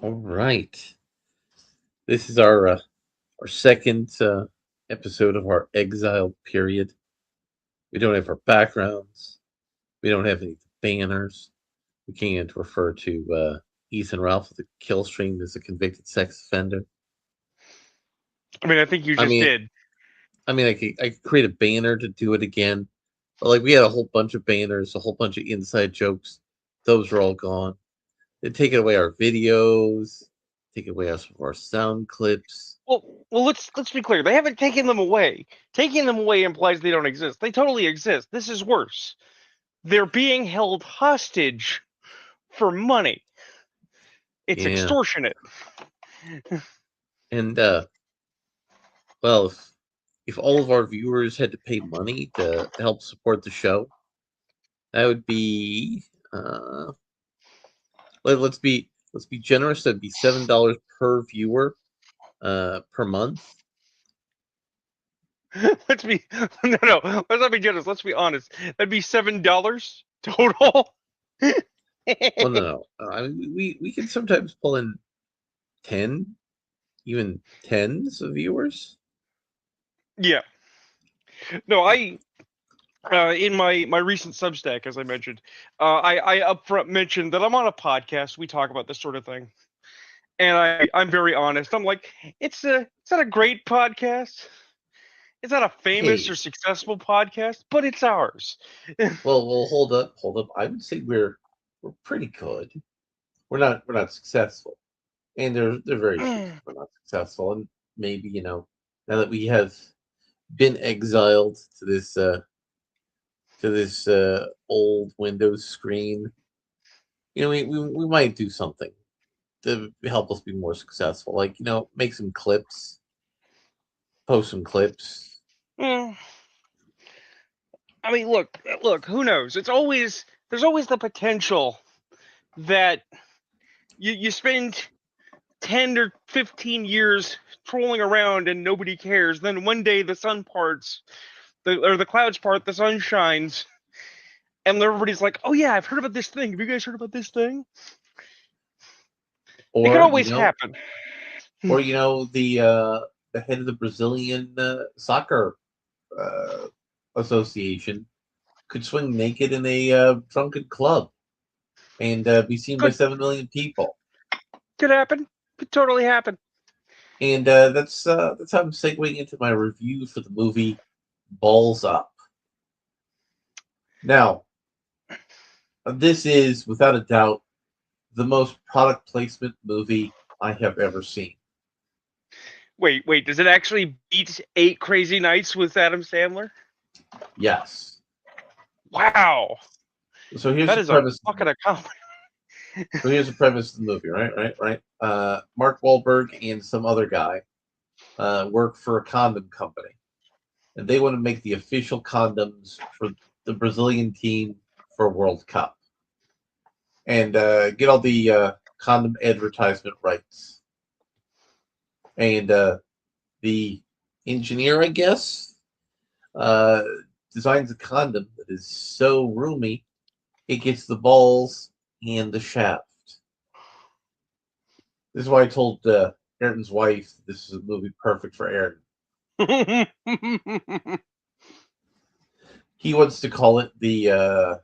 All right. This is our second episode of our Exile period. We don't have our backgrounds. We don't have any banners. We can't refer to Ethan Ralph, the kill stream, as a convicted sex offender. I mean, I think you I just mean, did. I could create a banner to do it again. But like we had a whole bunch of banners, a whole bunch of inside jokes. Those are all gone. They're taking away our videos, taking away some of our sound clips. Well, let's be clear. They haven't taken them away. Taking them away implies they don't exist. They totally exist. This is worse. They're being held hostage for money. It's Yeah. extortionate. And well, if all of our viewers had to pay money to help support the show, that would be let's be generous. That'd be $7 per viewer per month. Let's be no. Let's not be generous. Let's be honest. That'd be $7 total. Well, no, no. I mean, we can sometimes pull in 10, even tens of viewers. Yeah. No, I in my recent Substack, as I mentioned, I upfront mentioned that I'm on a podcast. We talk about this sort of thing, and I'm very honest. I'm like, it's not a great podcast. It's not a famous or Hey, successful podcast, but it's ours. well, hold up. I would say we're pretty good. We're not successful, and there are very few people who are not successful. And maybe now that we have been exiled to this old Windows screen, we might do something to help us be more successful. Like make some clips, post some clips. Mm, I mean, look. Who knows? There's always the potential that you spend 10 or 15 years trolling around and nobody cares. Then one day the sun parts, or the clouds part, the sun shines, and everybody's like, "Oh yeah, I've heard about this thing. Have you guys heard about this thing?" It can Or always happen. the head of the Brazilian soccer uh, association could swing naked in a drunken club and be seen by Could 7 million people. could happen. Could totally happen. And that's how I'm segueing into my review for the movie Balls Up. Now, this is without a doubt the most product placement movie I have ever seen. Wait. Does it actually beat Eight Crazy Nights with Adam Sandler? Yes. Wow, So here's that the is a premise. fucking accomplishment. So here's the premise of the movie. Right. Mark Wahlberg and some other guy work for a condom company, and they want to make the official condoms for the Brazilian team for World Cup, and get all the condom advertisement rights. And the engineer, I guess, uh, designs a condom that is so roomy it gets the balls and the shaft. This is why I told Aaron's wife this is a movie perfect for Aaron. He wants to call it the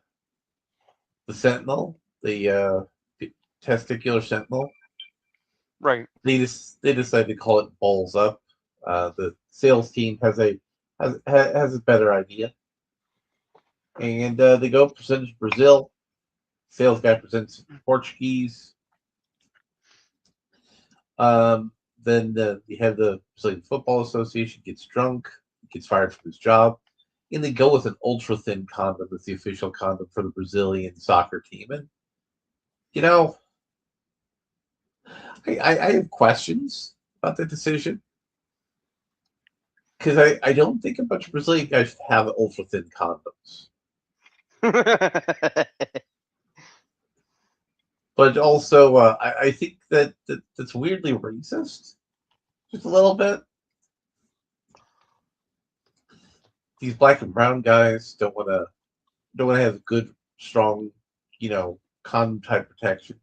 Sentinel, the testicular Sentinel. Right. They decided to call it Balls Up. The sales team has a better idea, and they go present to Brazil. Sales guy presents Portuguese. Then you have the Brazilian Football Association gets drunk, gets fired from his job, and they go with an ultra thin condom as the official condom for the Brazilian soccer team. And you know, I have questions about the decision because I don't think a bunch of Brazilian guys should have ultra thin condoms. But also, I think that's weirdly racist, just a little bit. These black and brown guys don't want to have good, strong, condom type protection.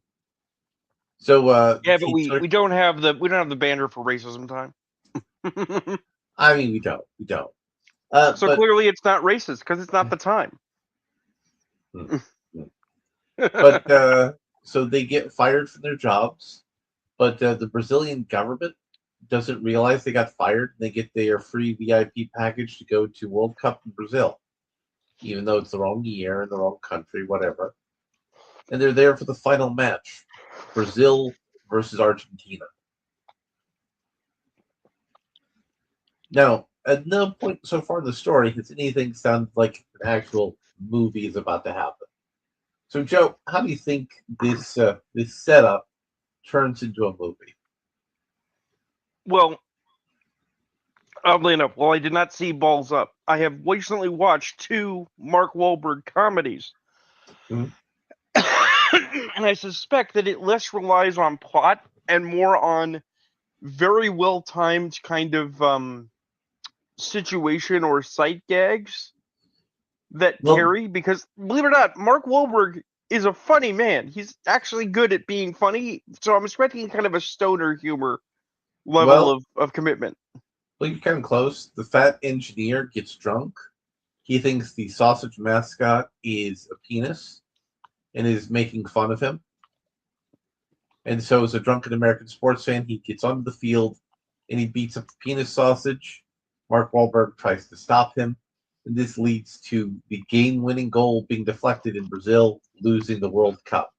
So Yeah, but we don't have the banner for racism time. I mean, we don't. So But clearly, it's not racist because it's not the time. hmm, hmm. But so they get fired from their jobs, but the Brazilian government doesn't realize they got fired. They get their free VIP package to go to World Cup in Brazil, even though it's the wrong year in the wrong country, whatever. And they're there for the final match, Brazil versus Argentina. Now, at no point so far in the story has anything sounded like an actual movie is about to happen. So, Joe, how do you think this setup turns into a movie? Well, oddly enough, while I did not see Balls Up, I have recently watched 2 Mark Wahlberg comedies. Mhm. And I suspect that it less relies on plot and more on very well timed kind of situation or sight gags that Well, carry. Because believe it or not, Mark Wahlberg is a funny man. He's actually good at being funny. So I'm expecting kind of a stoner humor level well, of commitment. well, you're kind of close. The fat engineer gets drunk. He thinks the sausage mascot is a penis and is making fun of him. And so, as a drunken American sports fan, he gets onto the field and he beats up the penis sausage. Mark Wahlberg tries to stop him, and this leads to the game-winning goal being deflected in Brazil, losing the World Cup.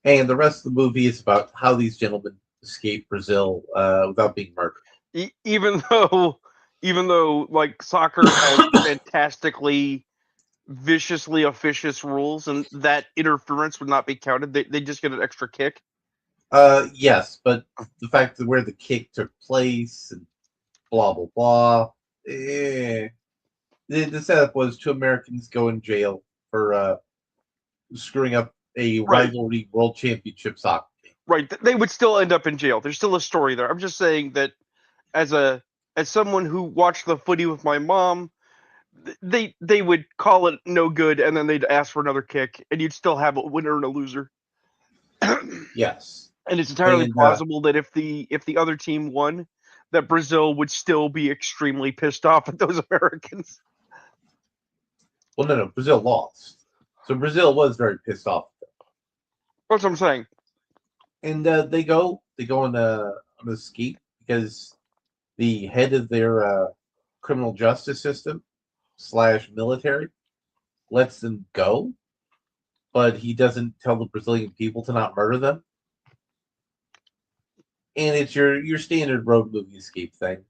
And the rest of the movie is about how these gentlemen escape Brazil without being murdered. Even though like soccer has fantastically viciously officious rules and that interference would not be counted, they just get an extra kick. Yes, but the fact that where the kick took place and blah blah blah. The setup was 2 Americans go in jail for screwing up a Right. rivalry world championship soccer game. Right, they would still end up in jail. There's still a story there. I'm just saying that as someone who watched the footy with my mom, they would call it no good and then they'd ask for another kick and you'd still have a winner and a loser. Yes, And it's entirely and plausible that if the other team won, that Brazil would still be extremely pissed off at those Americans. well, no, Brazil lost, so Brazil was very pissed off. That's what I'm saying. And they go on an escape because the head of their criminal justice system / military lets them go, but he doesn't tell the Brazilian people to not murder them. And it's your standard road movie escape thing.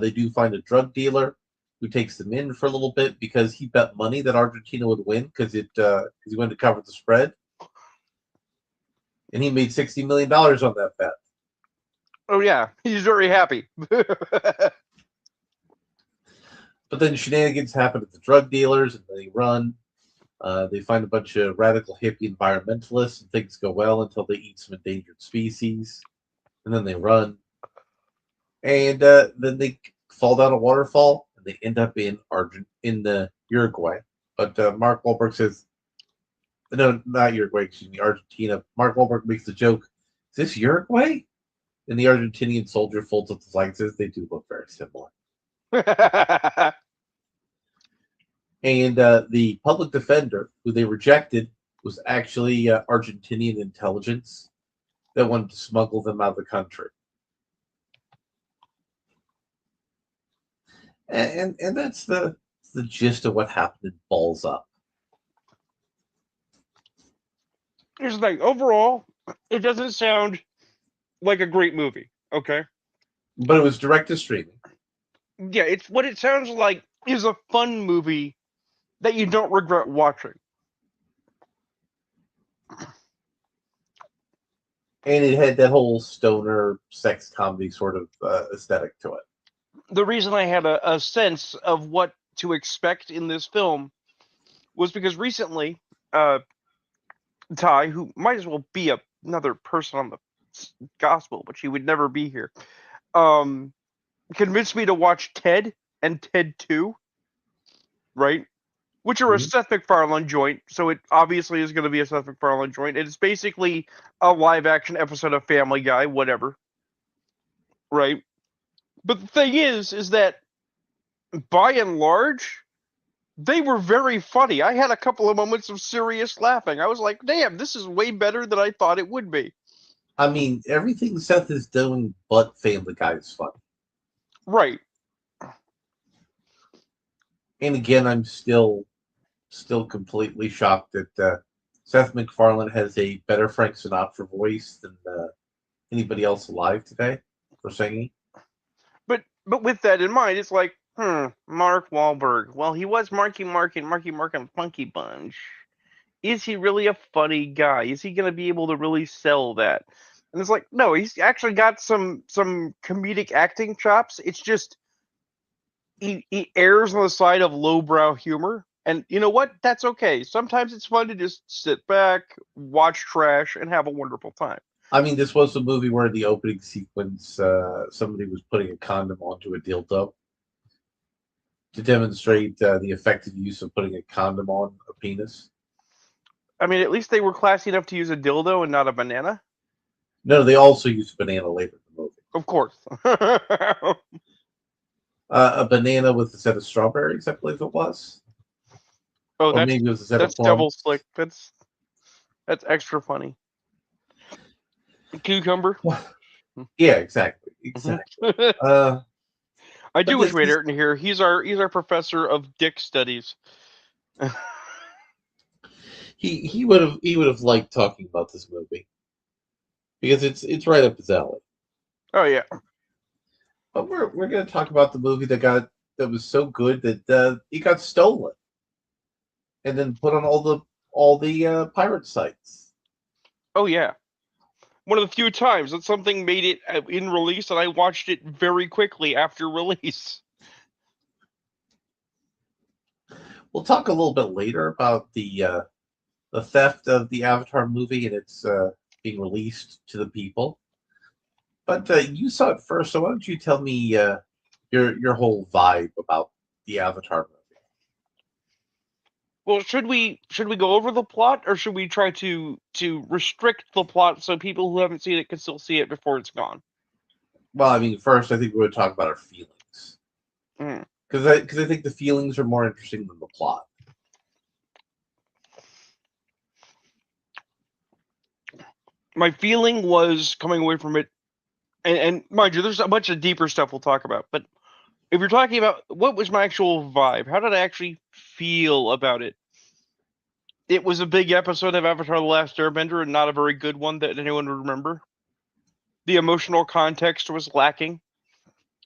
They do find a drug dealer who takes them in for a little bit because he bet money that Argentina would win because he wanted to cover the spread, and he made $60 million on that bet. Oh yeah, he's very happy. But then shenanigans happen at the drug dealers, and they run. They find a bunch of radical hippie environmentalists, and things go well until they eat some endangered species, and then they run, and then they fall down a waterfall, and they end up in the Uruguay. But Mark Wahlberg says, "No, not Uruguay. Excuse me, Argentina." Mark Wahlberg makes the joke, "Is this Uruguay?" And the Argentinian soldier folds up the flag and says, "They do look very similar." And the public defender, who they rejected, was actually Argentinian intelligence that wanted to smuggle them out of the country. And that's the gist of what happened in Balls Up. Here's the thing. Overall, it doesn't sound like a great movie. Okay. But it was direct to streaming. Yeah, it's what it sounds like is a fun movie that you don't regret watching. And it had that whole stoner sex comedy sort of aesthetic to it. The reason I had a sense of what to expect in this film was because recently, Ty, who might as well be another person on the gospel, but she would never be here, convinced me to watch Ted and Ted 2, right? which are a Seth MacFarlane joint. So it obviously is going to be a Seth MacFarlane joint. It's basically a live action episode of Family Guy, whatever. Right? But the thing is that by and large, they were very funny. I had a couple of moments of serious laughing. I was like, damn, this is way better than I thought it would be. I mean, everything Seth is doing but Family Guy is funny. Right. And again, I'm still completely shocked that Seth MacFarlane has a better Frank Sinatra voice than anybody else alive today for singing. But with that in mind, it's like, Mark Wahlberg. Well, he was Marky Mark and Funky Bunch. Is he really a funny guy? Is he going to be able to really sell that? And it's like, no, he's actually got some comedic acting chops. It's just he errs on the side of lowbrow humor. And you know what? That's okay. Sometimes it's fun to just sit back, watch trash, and have a wonderful time. I mean, this was a movie where the opening sequence, somebody was putting a condom onto a dildo to demonstrate the effective use of putting a condom on a penis. I mean, at least they were classy enough to use a dildo and not a banana. No, they also used a banana later in the movie. Of course. A banana with a set of strawberries, I believe it was. Oh, or maybe it was a set that's of double plums. slick. That's extra funny. Cucumber. Yeah, exactly. I do wish we had Ayrton here. He's our professor of dick studies. he would have liked talking about this movie because it's right up his alley. Oh yeah. But we're going to talk about the movie that was so good that it got stolen and then put on all the pirate sites. Oh yeah. One of the few times that something made it in release and I watched it very quickly after release. We'll talk a little bit later about the theft of the Avatar movie and its being released to the people. But you saw it first, so why don't you tell me your whole vibe about the Avatar movie? Well, should we go over the plot, or should we try to restrict the plot so people who haven't seen it can still see it before it's gone? Well, I mean, first I think we're going to talk about our feelings because I think the feelings are more interesting than the plot. My feeling was coming away from it, and mind you, there's a bunch of deeper stuff we'll talk about, but if you're talking about what was my actual vibe, how did I actually feel about it? It was a big episode of Avatar: The Last Airbender and not a very good one that anyone would remember. The emotional context was lacking.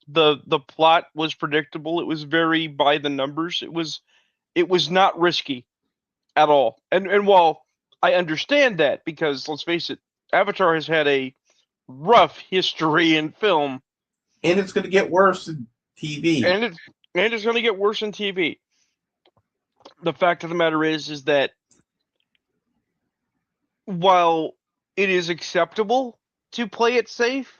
The plot was predictable. It was very by the numbers. It was not risky at all. And while I understand that, because let's face it, Avatar has had a rough history in film. And it's going to get worse in TV. And it's going to get worse in TV. The fact of the matter is that while it is acceptable to play it safe,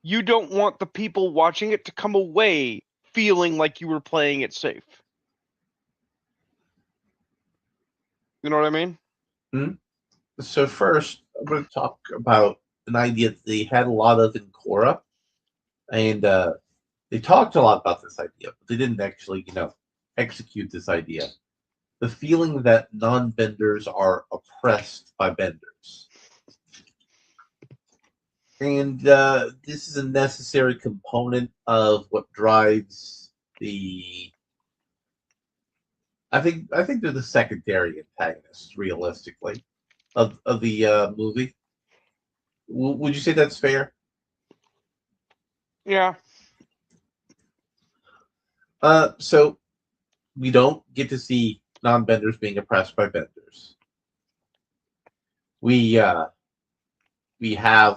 you don't want the people watching it to come away feeling like you were playing it safe. You know what I mean? Mm-hmm. So first, I'm going to talk about an idea that they had a lot of in Korra, and they talked a lot about this idea, but they didn't actually, execute this idea. The feeling that non-benders are oppressed by benders. And this is a necessary component of what drives the... I think they're the secondary antagonists, realistically, of the movie. Would you say that's fair? Yeah. So we don't get to see non-benders being oppressed by benders. We have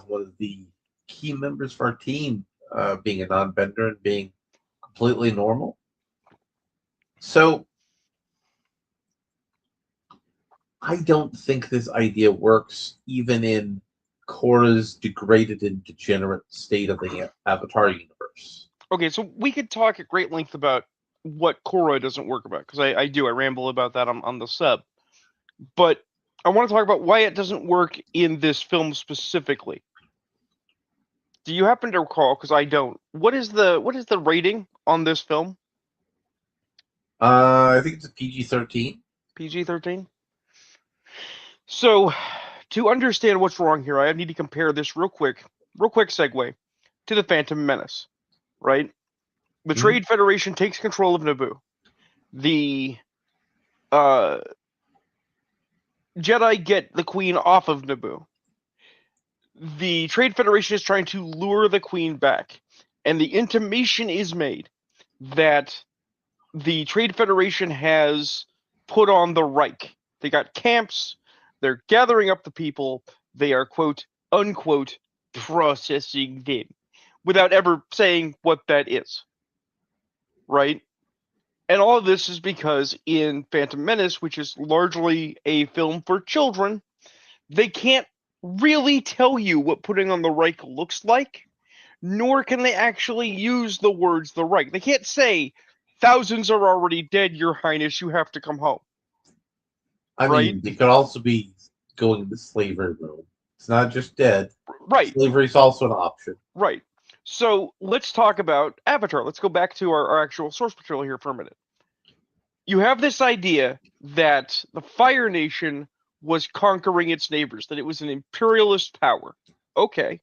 one of the key members of our team being a non-bender and being completely normal. So I don't think this idea works even in Korra's degraded and degenerate state of the Avatar universe. Okay, so we could talk at great length about what Korra doesn't work about, because I ramble about that on the sub. But I want to talk about why it doesn't work in this film specifically. Do you happen to recall? Because I don't. What is the rating on this film? I think it's a PG-13. PG-13. So, to understand what's wrong here, I need to compare this real quick segue to the Phantom Menace, right? The Trade Federation takes control of Naboo. The Jedi get the Queen off of Naboo. The Trade Federation is trying to lure the Queen back, and the intimation is made that the Trade Federation has put on the Reich. They got camps. They're gathering up the people. They are, quote, unquote, processing them, without ever saying what that is. Right? And all of this is because in Phantom Menace, which is largely a film for children, they can't really tell you what putting on the Reich looks like, nor can they actually use the words the Reich. They can't say, thousands are already dead, Your Highness, you have to come home. I mean, they could also be going the slavery road. It's not just dead. Right. Slavery is also an option. Right. So let's talk about Avatar. Let's go back to our actual source material here for a minute. You have this idea that the Fire Nation was conquering its neighbors, that it was an imperialist power. Okay.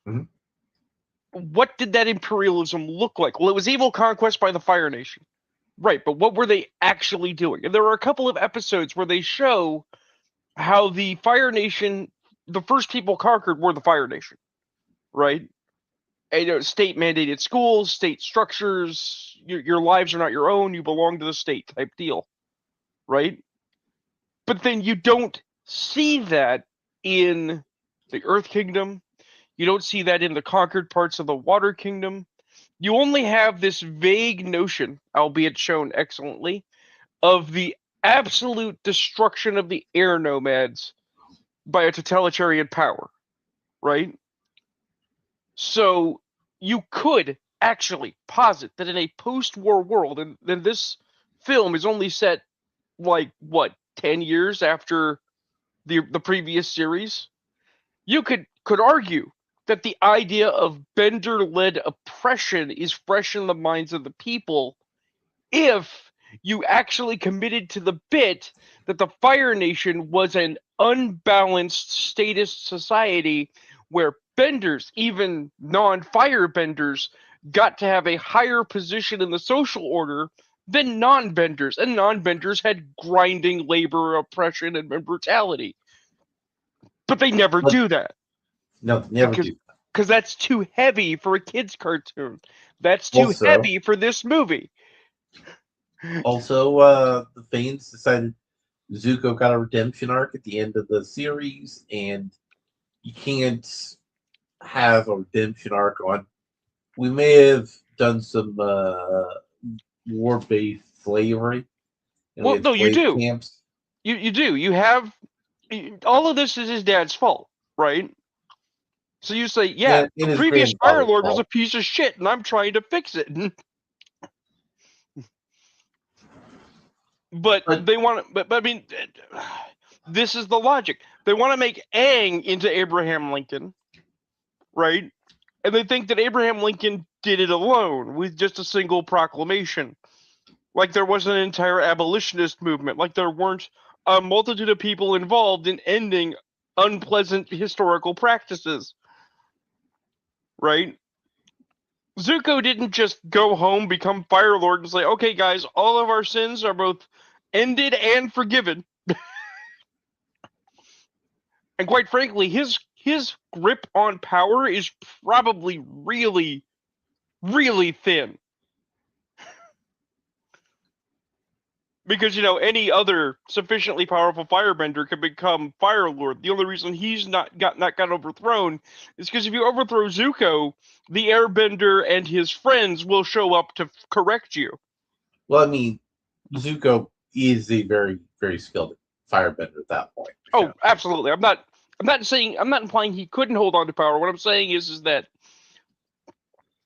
Mm-hmm. What did that imperialism look like? Well, it was evil conquest by the Fire Nation. Right, but what were they actually doing? And there are a couple of episodes where they show how the Fire Nation, the first people conquered were the Fire Nation. Right? And, state-mandated schools, state structures, your lives are not your own, you belong to the state type deal. Right? But then you don't see that in the Earth Kingdom. You don't see that in the conquered parts of the Water Kingdom. You only have this vague notion, albeit shown excellently, of the absolute destruction of the air nomads by a totalitarian power, right? So you could actually posit that in a post-war world, and then this film is only set, 10 years after the previous series, you could argue that the idea of Bender-led oppression is fresh in the minds of the people if you actually committed to the bit that the Fire Nation was an unbalanced statist society where Benders, even non-Fire Benders, got to have a higher position in the social order than non-Benders, and non-Benders had grinding labor, oppression, and brutality. But they never do that. No, never do. Because that's too heavy for a kid's cartoon. That's too heavy for this movie. Also, the fans decided Zuko got a redemption arc at the end of the series, and you can't have a redemption arc on. We may have done some war-based slavery. Well, no, you do. Camps. You do. You have all of this is his dad's fault, right? So you say, yeah, the previous Fire Lord was a piece of shit, and I'm trying to fix it. But they want to. But I mean, this is the logic. They want to make Aang into Abraham Lincoln, right? And they think that Abraham Lincoln did it alone with just a single proclamation. Like there was an entire abolitionist movement. Like there weren't a multitude of people involved in ending unpleasant historical practices. Right? Zuko didn't just go home, become Fire Lord, and say, okay, guys, all of our sins are both ended and forgiven. And quite frankly, his grip on power is probably really, really thin. Because, any other sufficiently powerful firebender can become Fire Lord. The only reason he's not got overthrown is because if you overthrow Zuko, the Airbender and his friends will show up to correct you. Well, I mean, Zuko is a very, very skilled firebender at that point. Oh, absolutely. I'm not implying he couldn't hold on to power. What I'm saying is that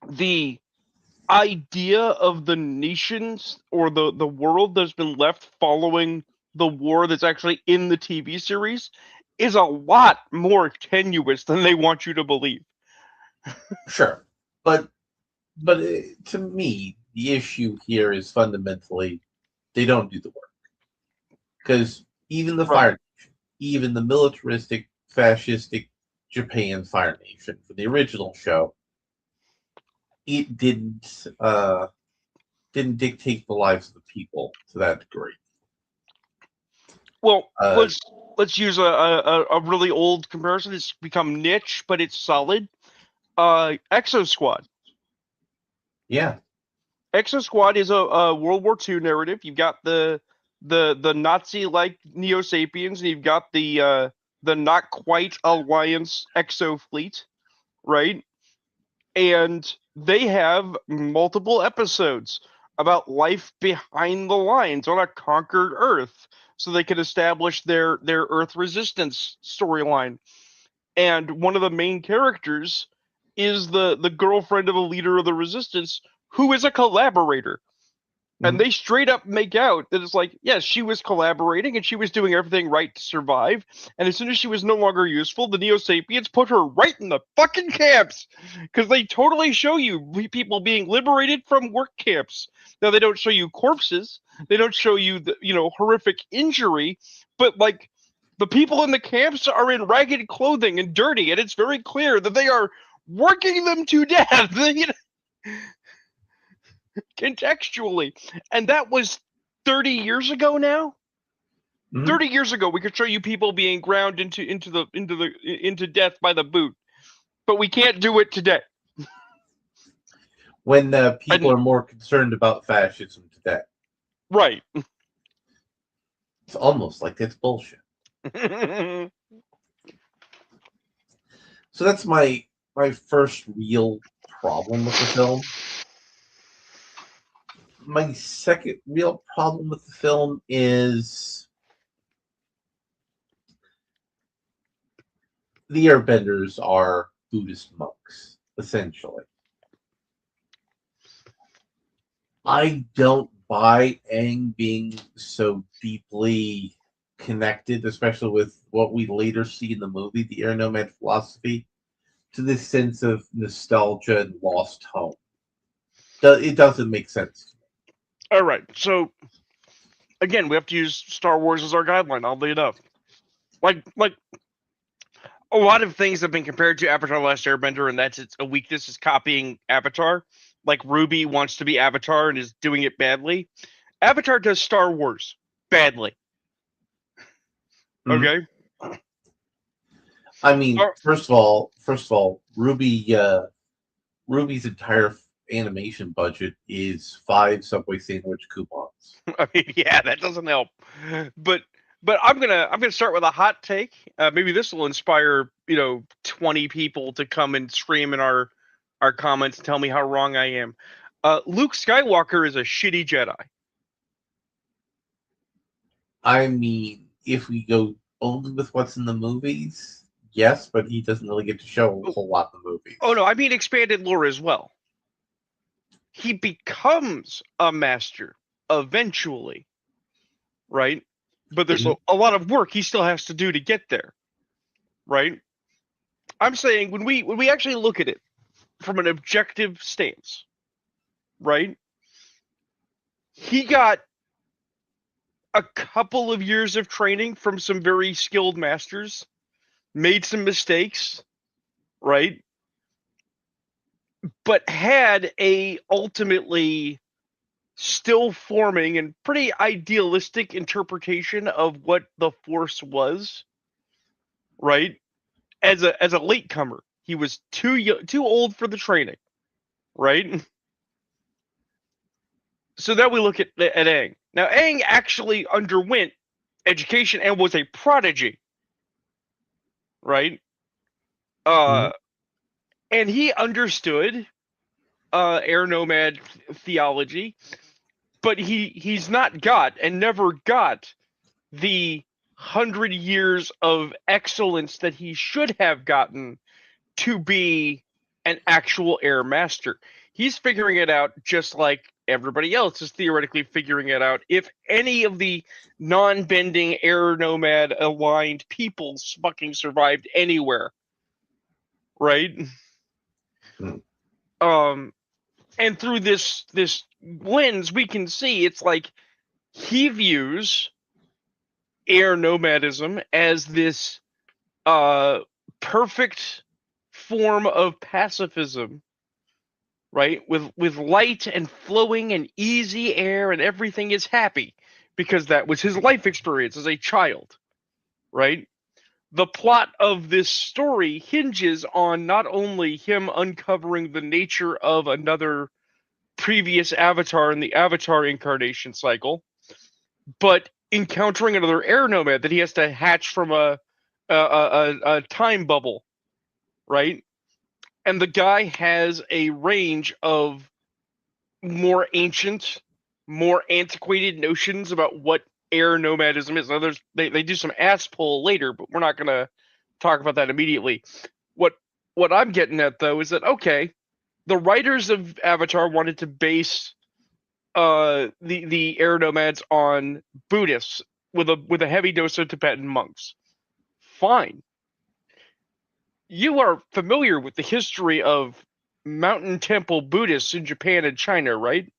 the idea of the nations or the world that's been left following the war that's actually in the TV series is a lot more tenuous than they want you to believe. Sure, but to me, the issue here is fundamentally they don't do the work because even the Right. Fire Nation, even the militaristic, fascistic Japan Fire Nation for the original show, it didn't dictate the lives of the people to that degree. Well, Uh, let's use a really old comparison. It's become niche, but it's solid. Exo Squad. yeah. Exo Squad is a World War II narrative. You've got the Nazi like Neo Sapiens, and you've got the not quite Alliance Exo fleet, right? And they have multiple episodes about life behind the lines on a conquered Earth, so they can establish their Earth resistance storyline. And one of the main characters is the girlfriend of a leader of the resistance who is a collaborator. And Mhm. they straight up make out that it's like, yes, she was collaborating and she was doing everything right to survive. And as soon as she was no longer useful, the Neo Sapiens put her right in the fucking camps because they totally show you people being liberated from work camps. Now they don't show you corpses, they don't show you the horrific injury, but like the people in the camps are in ragged clothing and dirty, and it's very clear that they are working them to death. Contextually, and that was 30 years ago now. Mhm. 30 years ago we could show you people being ground into death by the boot, but we can't do it today. When people And are more concerned about fascism today, right. it's almost like it's bullshit. So that's my first real problem with the film. My second real problem with the film is the airbenders are Buddhist monks, essentially. I don't buy Aang being so deeply connected, especially with what we later see in the movie, the Air Nomad philosophy, to this sense of nostalgia and lost home. It doesn't make sense to me. All right, so again we have to use Star Wars as our guideline, oddly enough. Like a lot of things have been compared to Avatar: The Last Airbender, and that's its a weakness is copying Avatar. Like Ruby wants to be Avatar and is doing it badly. Avatar does Star Wars badly. Mhm. Okay. I mean, Star- first of all, Ruby's entire animation budget is 5 Subway sandwich coupons. I mean, yeah, that doesn't help. But I'm gonna start with a hot take. Maybe this will inspire 20 people to come and scream in our comments and tell me how wrong I am. Luke Skywalker is a shitty Jedi. I mean, if we go only with what's in the movies, yes, but he doesn't really get to show a whole lot in the Oh movies. no, I mean expanded lore as well. He becomes a master eventually, right? But there's Mhm. a lot of work he still has to do to get there, right? I'm saying when we actually look at it from an objective stance, right? He got a couple of years of training from some very skilled masters, made some mistakes, right? But had a ultimately still forming and pretty idealistic interpretation of what the Force was, right? As a latecomer, he was too old for the training, right? So then we look at Aang. Now Aang actually underwent education and was a prodigy, right? Mhm. Uh, and he understood air nomad theology, but he's not got and never got the 100 years of excellence that he should have gotten to be an actual air master. He's figuring it out just like everybody else is theoretically figuring it out. If any of the non-bending air nomad aligned peoples fucking survived anywhere, right? Hmm. And through this lens, we can see it's like he views air nomadism as this perfect form of pacifism, right? With light and flowing and easy air and everything is happy because that was his life experience as a child, right? The plot of this story hinges on not only him uncovering the nature of another previous avatar in the avatar incarnation cycle, but encountering another air nomad that he has to hatch from a time bubble, right? And the guy has a range of more ancient, more antiquated notions about what air nomadism is. Now, they do some ass pull later, but we're not going to talk about that immediately. What I'm getting at though is that okay, the writers of Avatar wanted to base the air nomads on Buddhists with a heavy dose of Tibetan monks. Fine. You are familiar with the history of mountain temple Buddhists in Japan and China, right?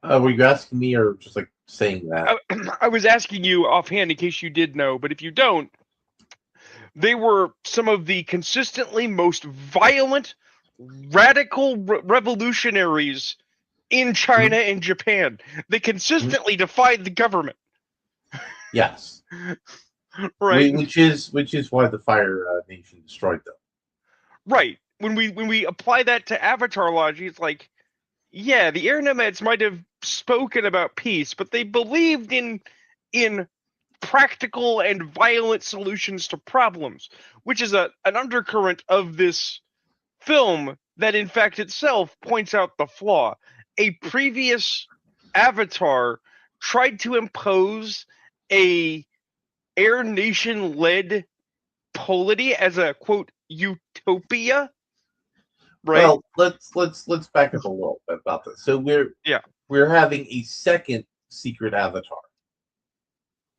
Were you asking me or just like saying that? I was asking you offhand in case you did know, but if you don't, they were some of the consistently most violent, radical revolutionaries in China and Japan. They consistently defied the government. Yes. Right. Which is why the Fire Nation destroyed them. Right. When we apply that to Avatar logic, it's like, yeah, the air nomads might have spoken about peace, but they believed in practical and violent solutions to problems, which is an undercurrent of this film that in fact itself points out the flaw. A previous Avatar tried to impose a Air Nation led polity as a quote utopia, right? Well, let's back up a little bit about this. So Yeah, we're having a second secret avatar.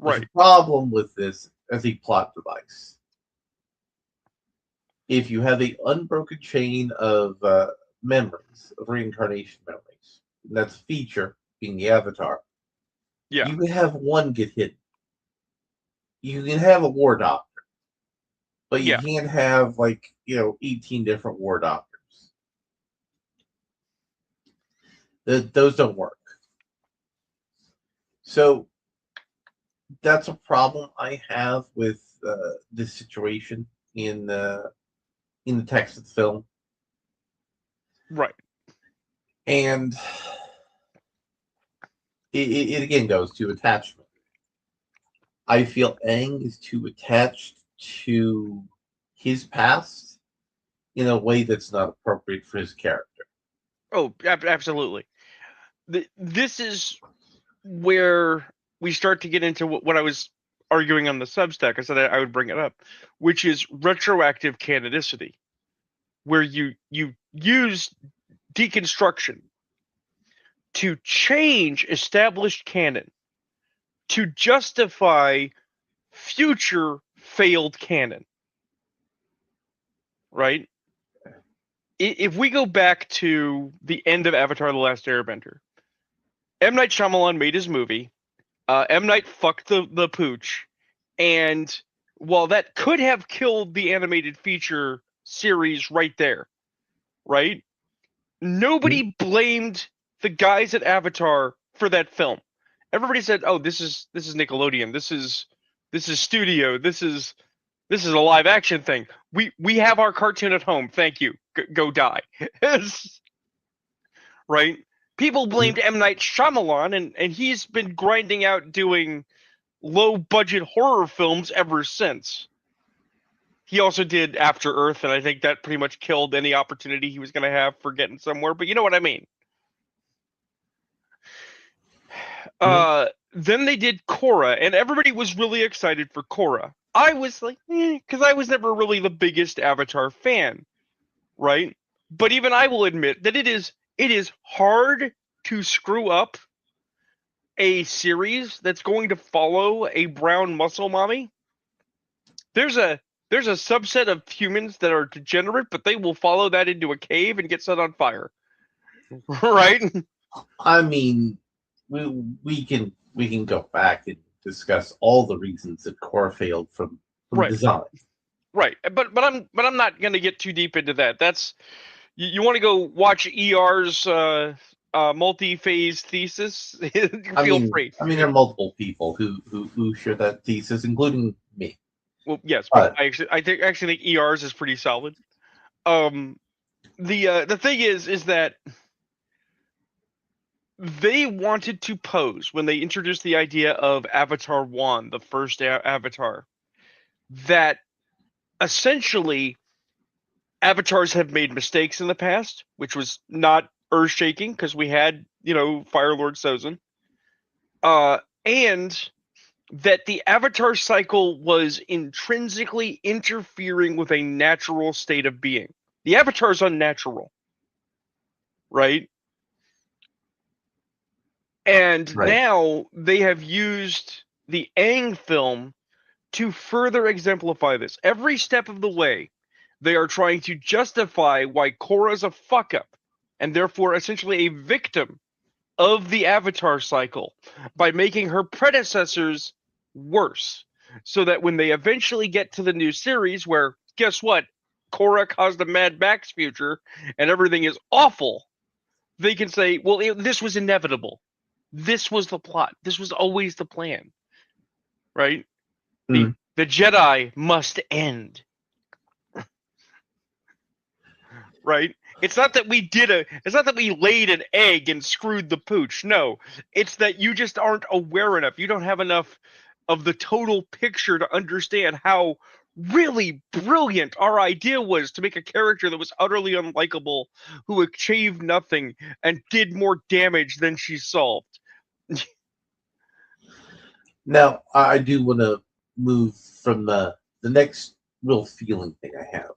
There's right. a problem with this as a plot device. If you have an unbroken chain of memories, of reincarnation memories, and that's a feature being the avatar, Yeah, you can have one get hidden. You can have a war doctor, but you yeah, can't have 18 different war doctors. Those don't work. So that's a problem I have with this situation in the text of the film, right. and it again goes to attachment. I feel Aang is too attached to his past in a way that's not appropriate for his character. Oh, absolutely. This is where we start to get into what I was arguing on the Substack. I said I would bring it up, which is retroactive canonicity, where you use deconstruction to change established canon to justify future failed canon, right? If we go back to the end of Avatar: The Last Airbender, M. Night Shyamalan made his movie. M. Night fucked the pooch, and while that could have killed the animated feature series right there, right? Nobody blamed the guys at Avatar for that film. Everybody said, "Oh, this is Nickelodeon. This is studio. This is a live action thing. We have our cartoon at home. Thank you. Go die." Right? People blamed M. Night Shyamalan, and he's been grinding out doing low budget horror films ever since. He also did After Earth, and I think that pretty much killed any opportunity he was going to have for getting somewhere. But you know what I mean. then they did Korra, and everybody was really excited for Korra. I was like, because I was never really the biggest Avatar fan, right? But even I will admit that it is hard to screw up a series that's going to follow a brown muscle mommy. There's a subset of humans that are degenerate, but they will follow that into a cave and get set on fire. Right? I mean, we can go back and discuss all the reasons that Core failed from Right. design. Right. But I'm not going to get too deep into that. That's you want to go watch ER's multi-phase thesis? Feel free. I mean, there are multiple people who share that thesis, including me. Well, yes, but I actually think ER's is pretty solid. The thing is that they wanted to pose when they introduced the idea of Avatar 1, the first Avatar, that essentially avatars have made mistakes in the past, which was not earth-shaking because we had, Fire Lord Sozin. And that the avatar cycle was intrinsically interfering with a natural state of being. The avatar is unnatural, right? And now they have used the Aang film to further exemplify this. Every step of the way, they are trying to justify why Korra's a fuck-up, and therefore essentially a victim of the Avatar cycle, by making her predecessors worse. So that when they eventually get to the new series, where, guess what? Korra caused a Mad Max future, and everything is awful, they can say, well, this was inevitable. This was the plot. This was always the plan. Right? The Jedi must end. Right? It's not that we laid an egg and screwed the pooch. No, it's that you just aren't aware enough. You don't have enough of the total picture to understand how really brilliant our idea was to make a character that was utterly unlikable, who achieved nothing and did more damage than she solved. Now, I do want to move from the next real feeling thing I have.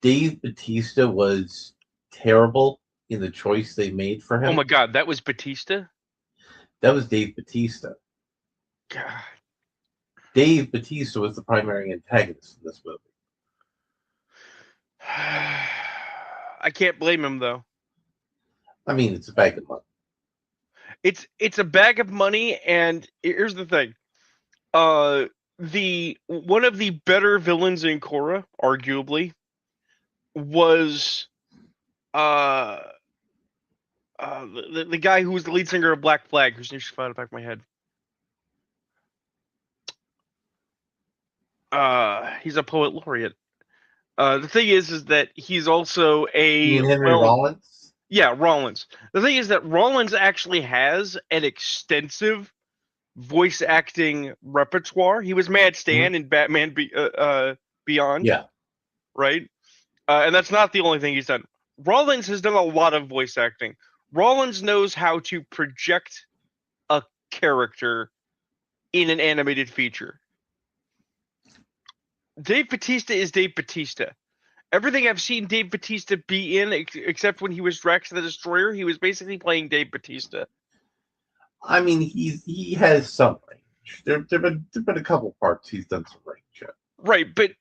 Dave Bautista was terrible in the choice they made for him. Oh my God, that was Bautista? That was Dave Bautista. God. Dave Bautista was the primary antagonist in this movie. I can't blame him, though. I mean, it's a bag of money. It's a bag of money, and here's the thing. One of the better villains in Korra, arguably, was the guy who was the lead singer of Black Flag, whose name should fly out the back of my head. He's a poet laureate. The thing is that he's also You mean Henry Rollins? Yeah, Rollins. The thing is that Rollins actually has an extensive voice acting repertoire. He was Mad Stan in Batman Beyond. Yeah. Right? And that's not the only thing he's done. Rollins has done a lot of voice acting. Rollins knows how to project a character in an animated feature. Dave Bautista is Dave Bautista. Everything I've seen Dave Bautista be in, except when he was Drax the Destroyer, he was basically playing Dave Bautista. I mean, he has some range. There've been a couple parts he's done some range in. Right, but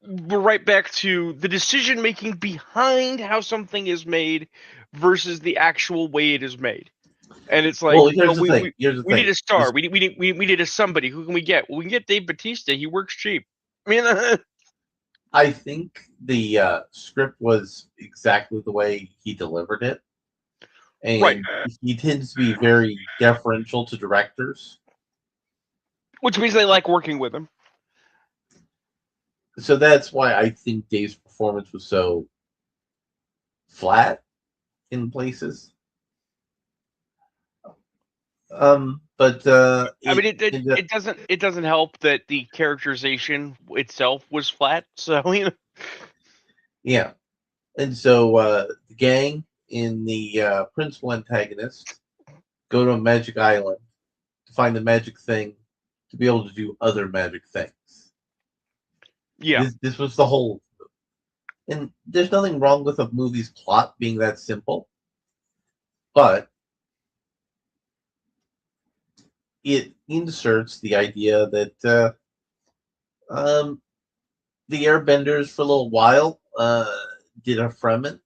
we're right back to the decision making behind how something is made versus the actual way it is made. And it's like, well, here's the thing. We need a star. We need a somebody. Who can we get? Well, we can get Dave Bautista. He works cheap. I mean, I think the script was exactly the way he delivered it. And he tends to be very deferential to directors. Which means they like working with him. So that's why I think Dave's performance was so flat in places. But I mean, it doesn't help that the characterization itself was flat. So Yeah, and so the gang and the principal antagonist go to a magic island find the magic thing to be able to do other magic things. Yeah. This was the whole. And there's nothing wrong with a movie's plot being that simple, but it inserts the idea that the Airbenders for a little while did a Fremen,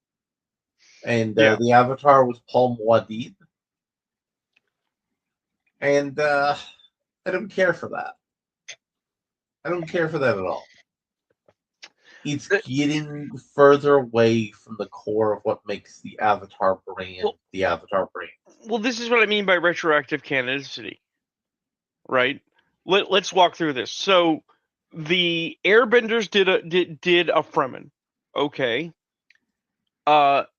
and Yeah. the Avatar was Paul Muad'Dib, and I don't care for that. I don't care for that at all. It's getting further away from the core of what makes the Avatar brand the Avatar brand. Well, this is what I mean by retroactive canonicity, right? Let's walk through this. So, the Airbenders did a Fremen, okay. Avatar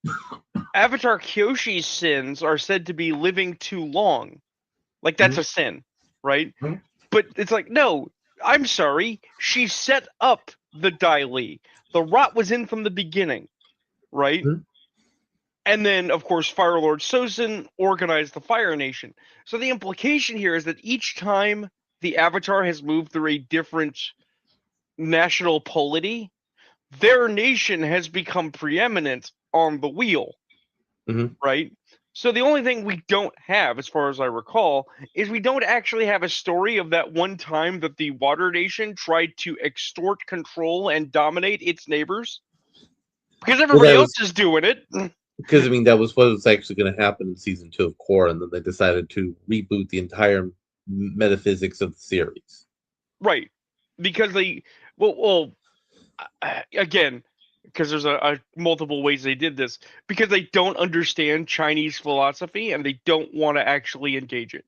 Kyoshi's sins are said to be living too long, like that's a sin, right? Mhm. But it's like, no, I'm sorry, she set up the Dai Li. The rot was in from the beginning, right? Mhm. And then, of course, Fire Lord Sozin organized the Fire Nation. So the implication here is that each time the Avatar has moved through a different national polity, their nation has become preeminent on the wheel, Mhm. right? So the only thing we don't have, as far as I recall, is we don't actually have a story of that one time that the Water Nation tried to extort, control, and dominate its neighbors. Because everybody else is doing it. Because, I mean, that was what was actually going to happen in season 2 of Korra, and then they decided to reboot the entire metaphysics of the series. Right. Because they, again, because there's a multiple ways they did this, because they don't understand Chinese philosophy and they don't want to actually engage it.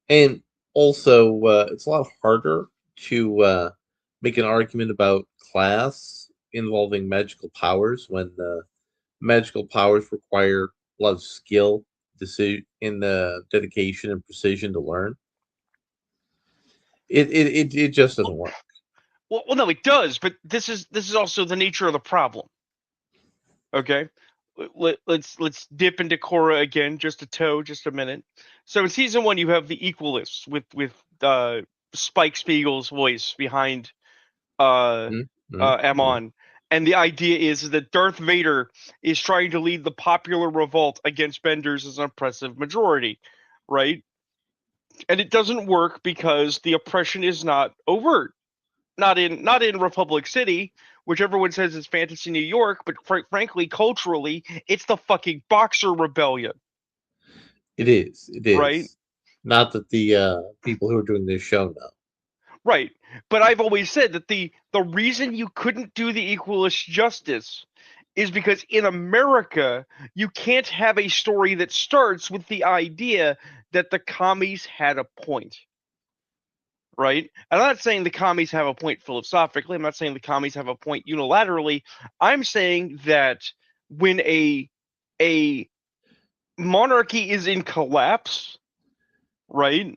And also, it's a lot harder to make an argument about class involving magical powers when magical powers require a lot of skill, in the dedication and precision to learn. It just doesn't work. Well, no, it does, but this is also the nature of the problem. Okay, let's dip into Korra again, just a minute. So in season 1, you have the Equalists with Spike Spiegel's voice behind Mm-hmm. Amon. And the idea is that Darth Vader is trying to lead the popular revolt against Benders as an oppressive majority, right? And it doesn't work because the oppression is not overt. Not in Republic City, which everyone says is fantasy New York, but frankly, culturally, it's the fucking Boxer Rebellion. It is. It is. Right? Not that the people who are doing this show know. Right. But I've always said that the reason you couldn't do the Equalist justice is because in America, you can't have a story that starts with the idea that the commies had a point. Right? I'm not saying the commies have a point philosophically. I'm not saying the commies have a point unilaterally. I'm saying that when a monarchy is in collapse, right?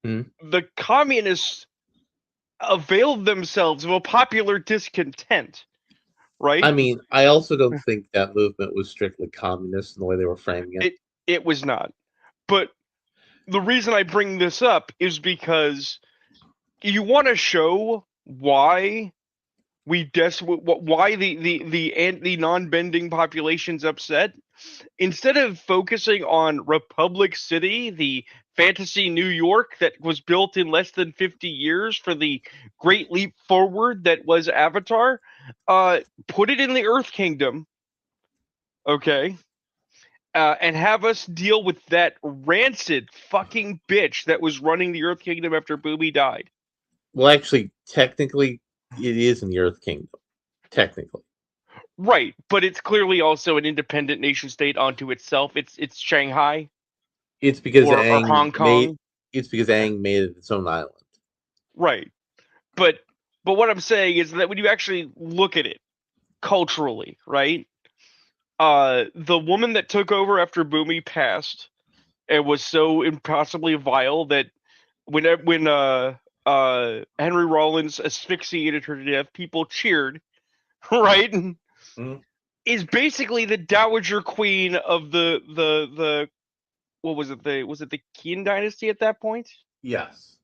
The communists availed themselves of a popular discontent, right? I mean, I also don't think that movement was strictly communist in the way they were framing it. It was not. But the reason I bring this up is because you want to show why why the non-bending population's upset. Instead of focusing on Republic City, the fantasy New York that was built in less than 50 years for the great leap forward that was Avatar, put it in the Earth Kingdom, okay, and have us deal with that rancid fucking bitch that was running the Earth Kingdom after Boomy died. Well, actually, technically, it is in the Earth Kingdom. Technically. Right, but it's clearly also an independent nation state unto itself. It's Shanghai. It's because or Hong Kong. It's because Aang made it its own island. Right, but what I'm saying is that when you actually look at it culturally, right? The woman that took over after Boomy passed and was so impossibly vile that when Henry Rollins asphyxiated her to death, people cheered, right? Mm-hmm. Is basically the Dowager Queen of the what was it? The Qin dynasty at that point? Yes.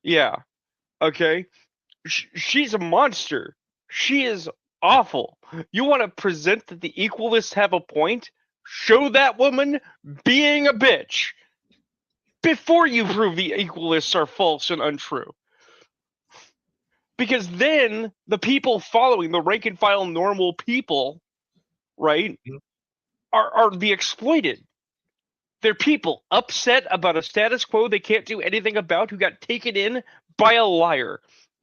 Yeah. Okay. She's a monster. She is awful. You want to present that the equalists have a point? Show that woman being a bitch before you prove the equalists are false and untrue. Because then the people following, the rank and file normal people, right, are the exploited. They're people upset about a status quo they can't do anything about, who got taken in by a liar,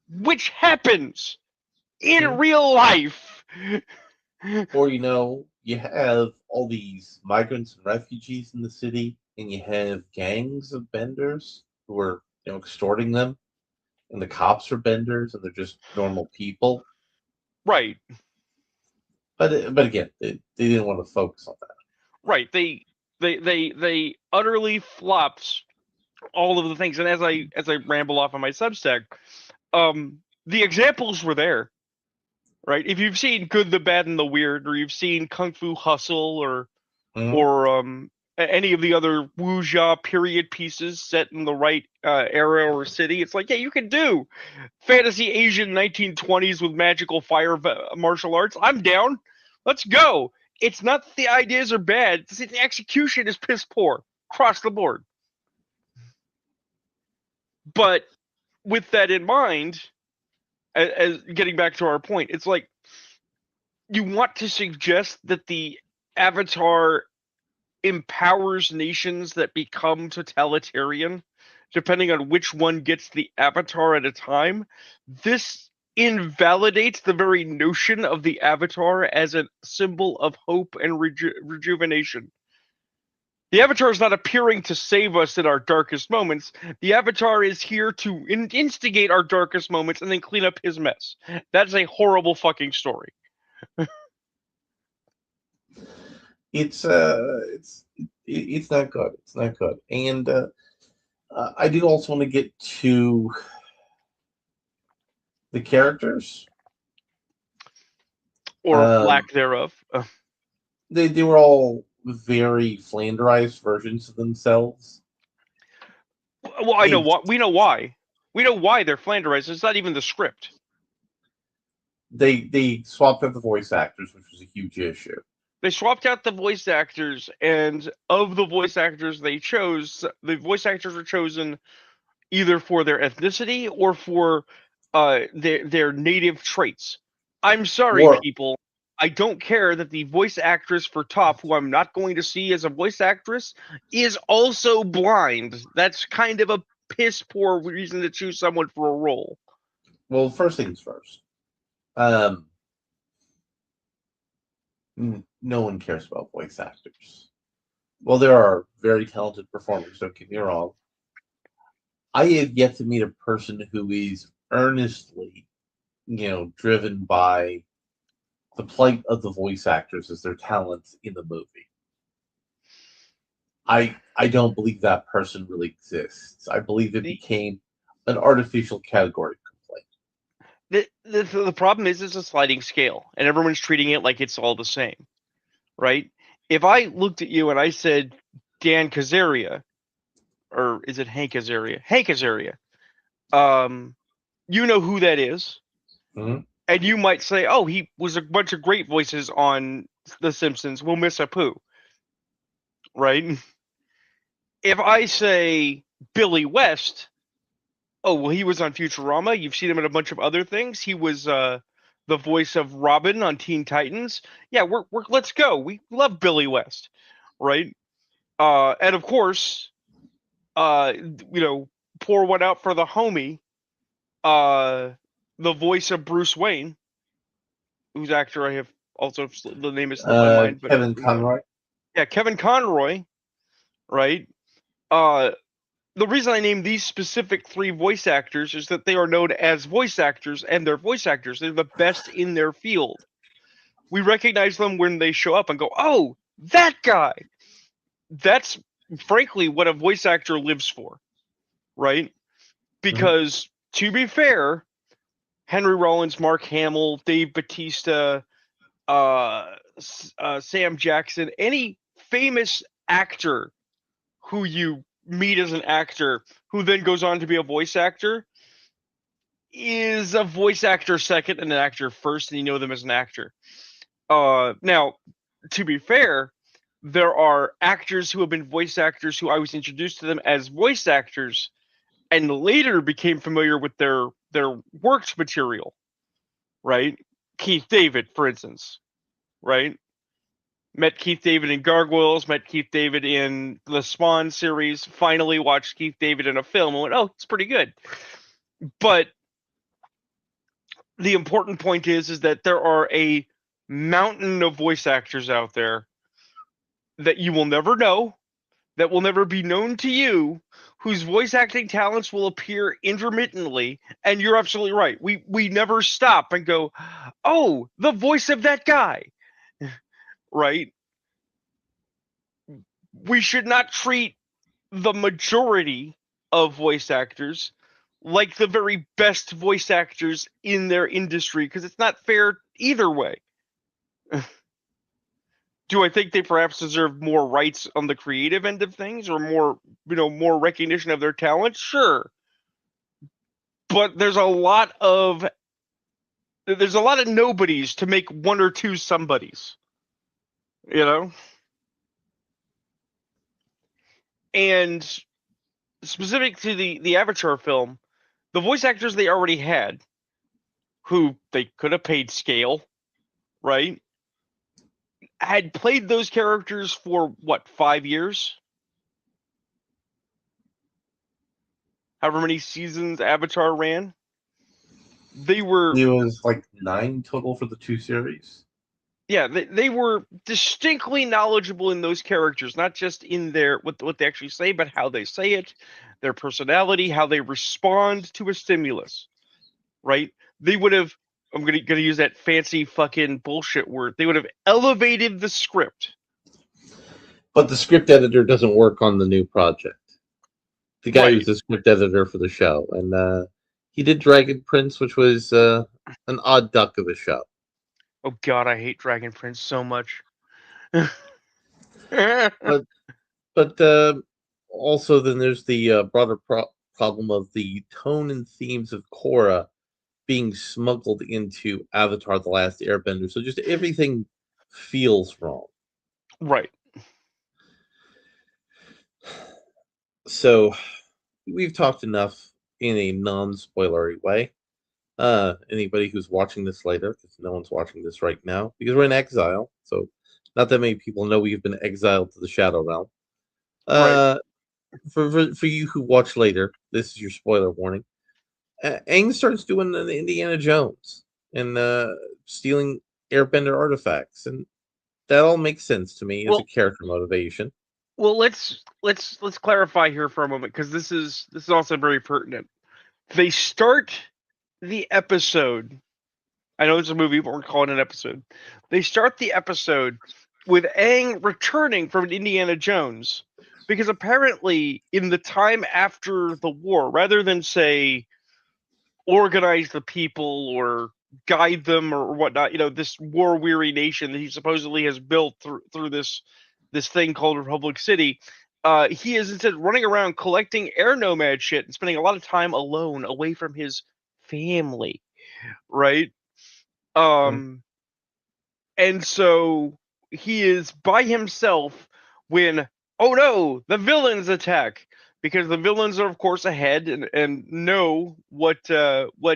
which happens in real life. Or, you have all these migrants and refugees in the city, and you have gangs of benders who are, extorting them, and the cops are benders, and they're just normal people. Right. But again, they didn't want to focus on that. Right. They utterly flopped all of the things. And as I ramble off on my Substack, the examples were there. Right. If you've seen Good, the Bad, and the Weird, or you've seen Kung Fu Hustle, or any of the other wuxia period pieces set in the right era or city, it's like, yeah, you can do fantasy Asian 1920s with magical fire martial arts. I'm down. Let's go. It's not that the ideas are bad. It's that the execution is piss poor across the board. But with that in mind, as getting back to our point, it's like you want to suggest that the Avatar empowers nations that become totalitarian, depending on which one gets the Avatar at a time. This invalidates the very notion of the Avatar as a symbol of hope and rejuvenation. The Avatar is not appearing to save us in our darkest moments. The Avatar is here to instigate our darkest moments and then clean up his mess. That's a horrible fucking story. It's not good. It's not good. And I do also want to get to the characters. Or lack thereof. They were all very flanderized versions of themselves. Well, I know what we know why. We know why they're flanderized. It's not even the script. They swapped out the voice actors, which was a huge issue. They swapped out the voice actors, and of the voice actors they chose, the voice actors were chosen either for their ethnicity or for their native traits. I'm sorry, people. I don't care that the voice actress for Toph, who I'm not going to see as a voice actress, is also blind. That's kind of a piss poor reason to choose someone for a role. Well, first things first. No one cares about voice actors. Well, there are very talented performers, don't get me wrong. I have yet to meet a person who is earnestly, driven by the plight of the voice actors as their talents in the movie. I don't believe that person really exists. I believe it became an artificial category complaint. The problem is it's a sliding scale, and everyone's treating it like it's all the same, right? If I looked at you and I said Dan Kazarian, or is it Hank Azaria? Hank Azaria. You know who that is. Mm-hmm. And you might say, oh, he was a bunch of great voices on The Simpsons. We'll miss a poo. Right? If I say Billy West, oh, well, he was on Futurama. You've seen him in a bunch of other things. He was the voice of Robin on Teen Titans. Yeah, we're let's go. We love Billy West. Right? And of course, pour one out for the homie, the voice of Bruce Wayne, whose actor I have also, the name is slipped my mind, but Kevin Conroy. Yeah, Kevin Conroy, right? The reason I named these specific 3 voice actors is that they are known as voice actors, and they're voice actors. They're the best in their field. We recognize them when they show up and go, oh, that guy. That's frankly what a voice actor lives for, right? Because to be fair, Henry Rollins, Mark Hamill, Dave Bautista, Sam Jackson, any famous actor who you meet as an actor, who then goes on to be a voice actor, is a voice actor second and an actor first, and you know them as an actor. Now, to be fair, there are actors who have been voice actors who I was introduced to them as voice actors, and later became familiar with their worked material. Right, Keith David, for instance. Right, met Keith David in Gargoyles, met Keith David in the Spawn series. Finally, watched Keith David in a film and went, "Oh, it's pretty good." But the important point is that there are a mountain of voice actors out there that you will never know, that will never be known to you, whose voice acting talents will appear intermittently. And you're absolutely right. We never stop and go, "Oh, the voice of that guy." Right? We should not treat the majority of voice actors like the very best voice actors in their industry, because it's not fair either way. Do I think they perhaps deserve more rights on the creative end of things, or more, more recognition of their talent? Sure. But there's a lot of nobodies to make one or two somebodies. And specific to the Avatar film, the voice actors they already had, who they could have paid scale, right, had played those characters for, what, 5 years? However many seasons Avatar ran. It was like 9 total for the 2 series. Yeah, they were distinctly knowledgeable in those characters, not just in their what they actually say, but how they say it, their personality, how they respond to a stimulus, right? They would have, I'm gonna use that fancy fucking bullshit word, they would have elevated the script. But the script editor doesn't work on the new project. The guy who's the script editor for the show, and he did Dragon Prince, which was an odd duck of a show. Oh God, I hate Dragon Prince so much. But also then there's the broader problem of the tone and themes of Korra being smuggled into Avatar: The Last Airbender. So just everything feels wrong. Right. So we've talked enough in a non-spoilery way. Anybody who's watching this later, because no one's watching this right now, because we're in exile, so not that many people know we've been exiled to the Shadow Realm. Right. For you who watch later, this is your spoiler warning. Aang starts doing the Indiana Jones and stealing Airbender artifacts, and that all makes sense to me as a character motivation. Well, let's clarify here for a moment, because this is also very pertinent. They start the episode. I know it's a movie, but we're calling it an episode. They start the episode with Aang returning from Indiana Jones, because apparently in the time after the war, rather than say organize the people or guide them or whatnot, this war-weary nation that he supposedly has built through this thing called Republic City, he is instead running around collecting air nomad shit and spending a lot of time alone, away from his family, right? And so he is by himself when, oh no, the villains attack, because the villains are of course ahead and know what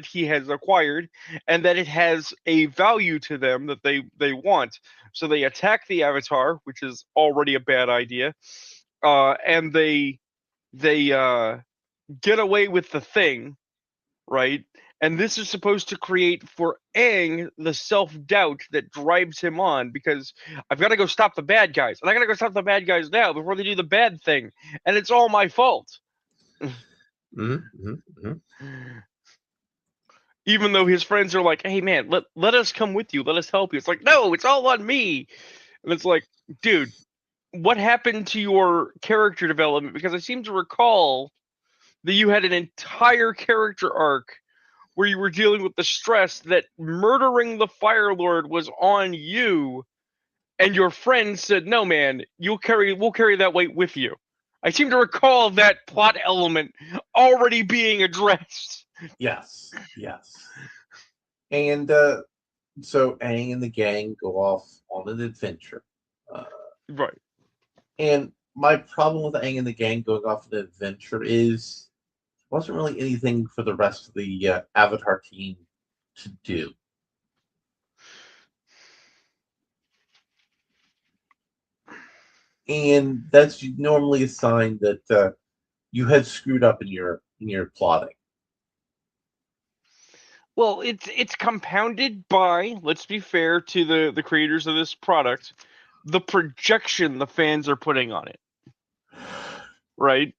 he has acquired, and that it has a value to them that they want. So they attack the Avatar, which is already a bad idea, and they get away with the thing, right? And this is supposed to create for Aang the self-doubt that drives him on, because I've got to go stop the bad guys. And I got to go stop the bad guys now before they do the bad thing. And it's all my fault. Even though his friends are like, hey, man, let us come with you. Let us help you. It's like, no, it's all on me. And it's like, dude, what happened to your character development? Because I seem to recall that you had an entire character arc where you were dealing with the stress that murdering the Fire Lord was on you, and your friends said, no, man, we'll carry that weight with you. I seem to recall that plot element already being addressed. Yes, yes. And so Aang and the gang go off on an adventure. Uh, Right. and my problem with Aang and the gang going off on an adventure is wasn't really anything for the rest of the Avatar team to do. And that's normally a sign that you had screwed up in your plotting. Well, it's compounded by, let's be fair to the creators of this product, the projection the fans are putting on it. Right?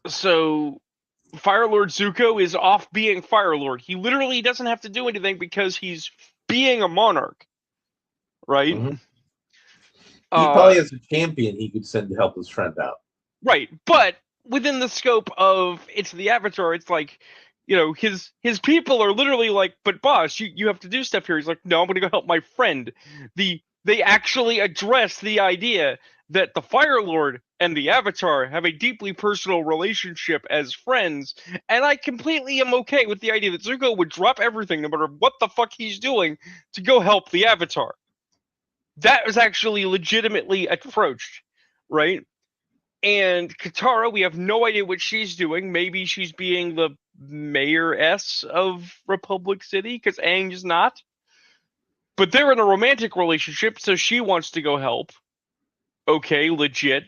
So Fire Lord Zuko is off being Fire Lord. He literally doesn't have to do anything because he's being a monarch. Right? Mm-hmm. He probably has a champion he could send to help his friend out. Right, but within the scope of it's the Avatar, it's like, his people are literally like, but boss, you have to do stuff here. He's like, no, I'm gonna go help my friend. They actually address the idea that the Fire Lord and the Avatar have a deeply personal relationship as friends, and I completely am okay with the idea that Zuko would drop everything, no matter what the fuck he's doing, to go help the Avatar. That was actually legitimately approached, right? And Katara, we have no idea what she's doing. Maybe she's being the mayor-s of Republic City, because Aang is not. But they're in a romantic relationship, so she wants to go help. Okay, legit.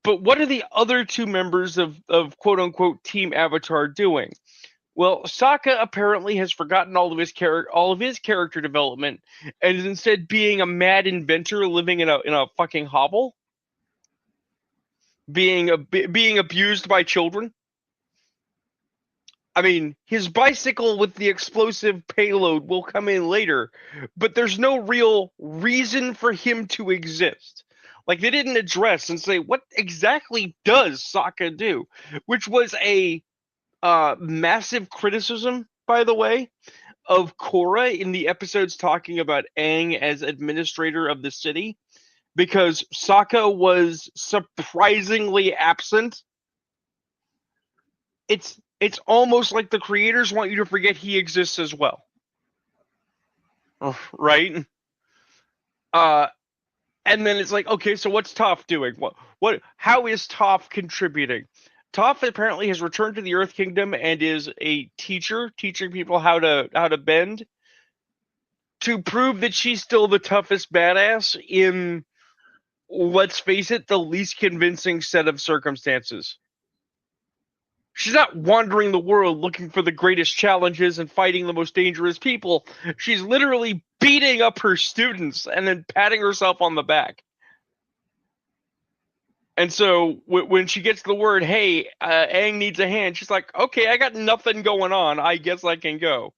But what are the other two members of quote-unquote Team Avatar doing? Well, Sokka apparently has forgotten all of his character development and is instead being a mad inventor living in a fucking hovel, being abused by children. I mean, his bicycle with the explosive payload will come in later, but there's no real reason for him to exist. Like, they didn't address and say, what exactly does Sokka do? Which was a massive criticism, by the way, of Korra in the episodes talking about Aang as administrator of the city, because Sokka was surprisingly absent. It's almost like the creators want you to forget he exists as well. Right? And then it's like, okay, so what's Toph doing? How is Toph contributing? Toph apparently has returned to the Earth Kingdom and is a teacher, teaching people how to bend, to prove that she's still the toughest badass in, let's face it, the least convincing set of circumstances. She's not wandering the world looking for the greatest challenges and fighting the most dangerous people. She's literally beating up her students and then patting herself on the back. And so when she gets the word, hey, Aang needs a hand, she's like, okay, I got nothing going on. I guess I can go.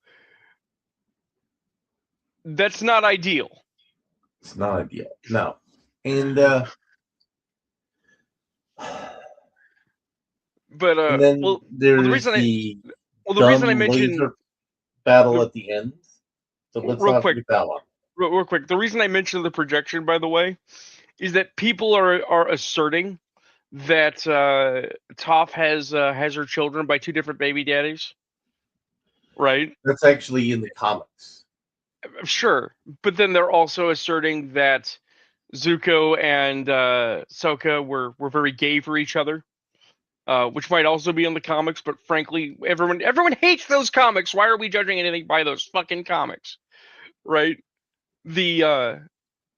That's not ideal. It's not ideal. No. And but and then well, there's the reason I dumb mentioned laser battle at the end. So let's real not quick, forget that one. real quick, the reason I mentioned the projection, by the way, is that people are asserting that Toph has her children by two different baby daddies, right? That's actually in the comics. Sure, but then they're also asserting that Zuko and Sokka were very gay for each other, which might also be in the comics. But frankly, everyone hates those comics. Why are we judging anything by those fucking comics, right? The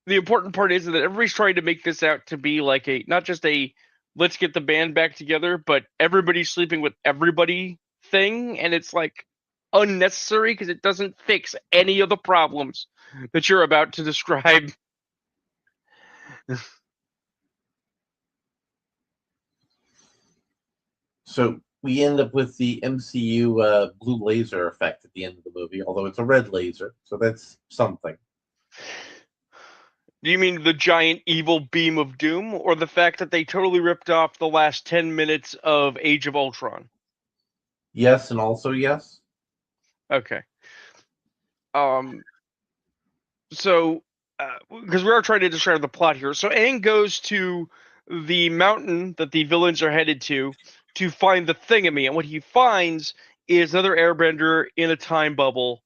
important part is that everybody's trying to make this out to be like a not just a let's get the band back together, but everybody's sleeping with everybody thing, and it's like unnecessary because it doesn't fix any of the problems that you're about to describe. So we end up with the MCU blue laser effect at the end of the movie, although it's a red laser, so that's something. Do you mean the giant evil beam of doom, or the fact that they totally ripped off the last 10 minutes of Age of Ultron? Yes, and also yes. Okay. So, because we are trying to describe the plot here. So Aang goes to the mountain that the villains are headed to find the thingamy. And what he finds is another airbender in a time bubble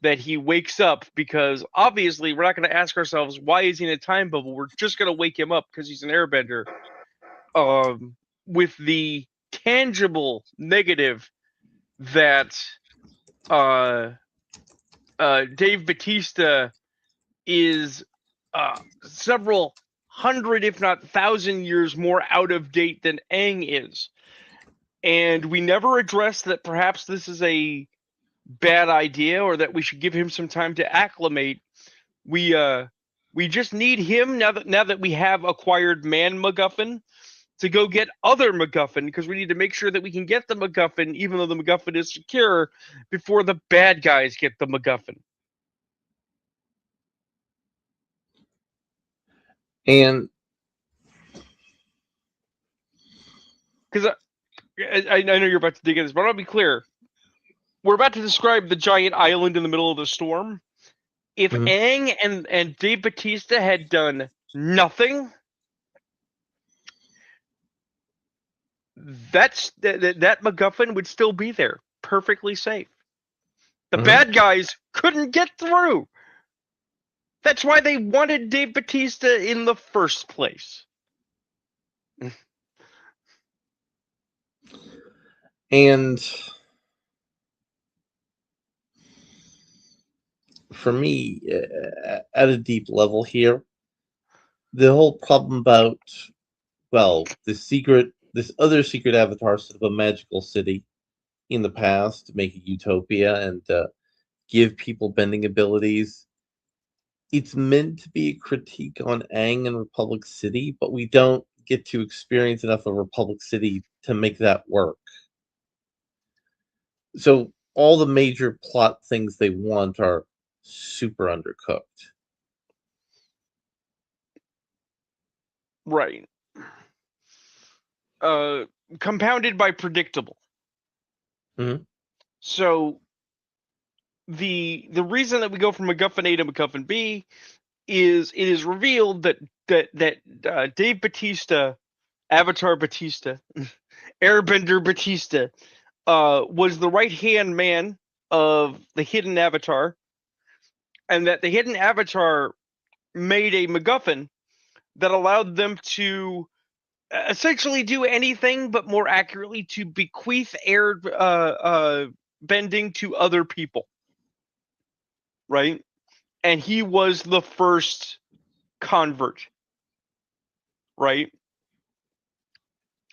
that he wakes up, because obviously we're not going to ask ourselves, why is he in a time bubble? We're just going to wake him up because he's an airbender. With the tangible negative that Dave Bautista is several hundred, if not 1,000 years more out of date than Aang is. And we never addressed that perhaps this is a bad idea, or that we should give him some time to acclimate. We just need him, now that we have acquired Man MacGuffin, to go get other MacGuffin, because we need to make sure that we can get the MacGuffin, even though the MacGuffin is secure, before the bad guys get the MacGuffin. And because I know you're about to dig in this, but I'll be clear. We're about to describe the giant island in the middle of the storm. If Aang and Dave Bautista had done nothing, that MacGuffin would still be there, perfectly safe. The bad guys couldn't get through. That's why they wanted Dave Bautista in the first place. And for me, at a deep level here, the whole problem about, well, this other secret avatar set of a magical city in the past to make a utopia and give people bending abilities. It's meant to be a critique on Aang and Republic City, but we don't get to experience enough of Republic City to make that work. So all the major plot things they want are super undercooked. Right. Compounded by predictable. So the reason that we go from MacGuffin A to MacGuffin B is it is revealed that Dave Bautista, Avatar Bautista, Airbender Bautista, was the right-hand man of the hidden avatar, and that the hidden avatar made a MacGuffin that allowed them to essentially do anything, but more accurately to bequeath air bending to other people. Right? And he was the first convert. Right?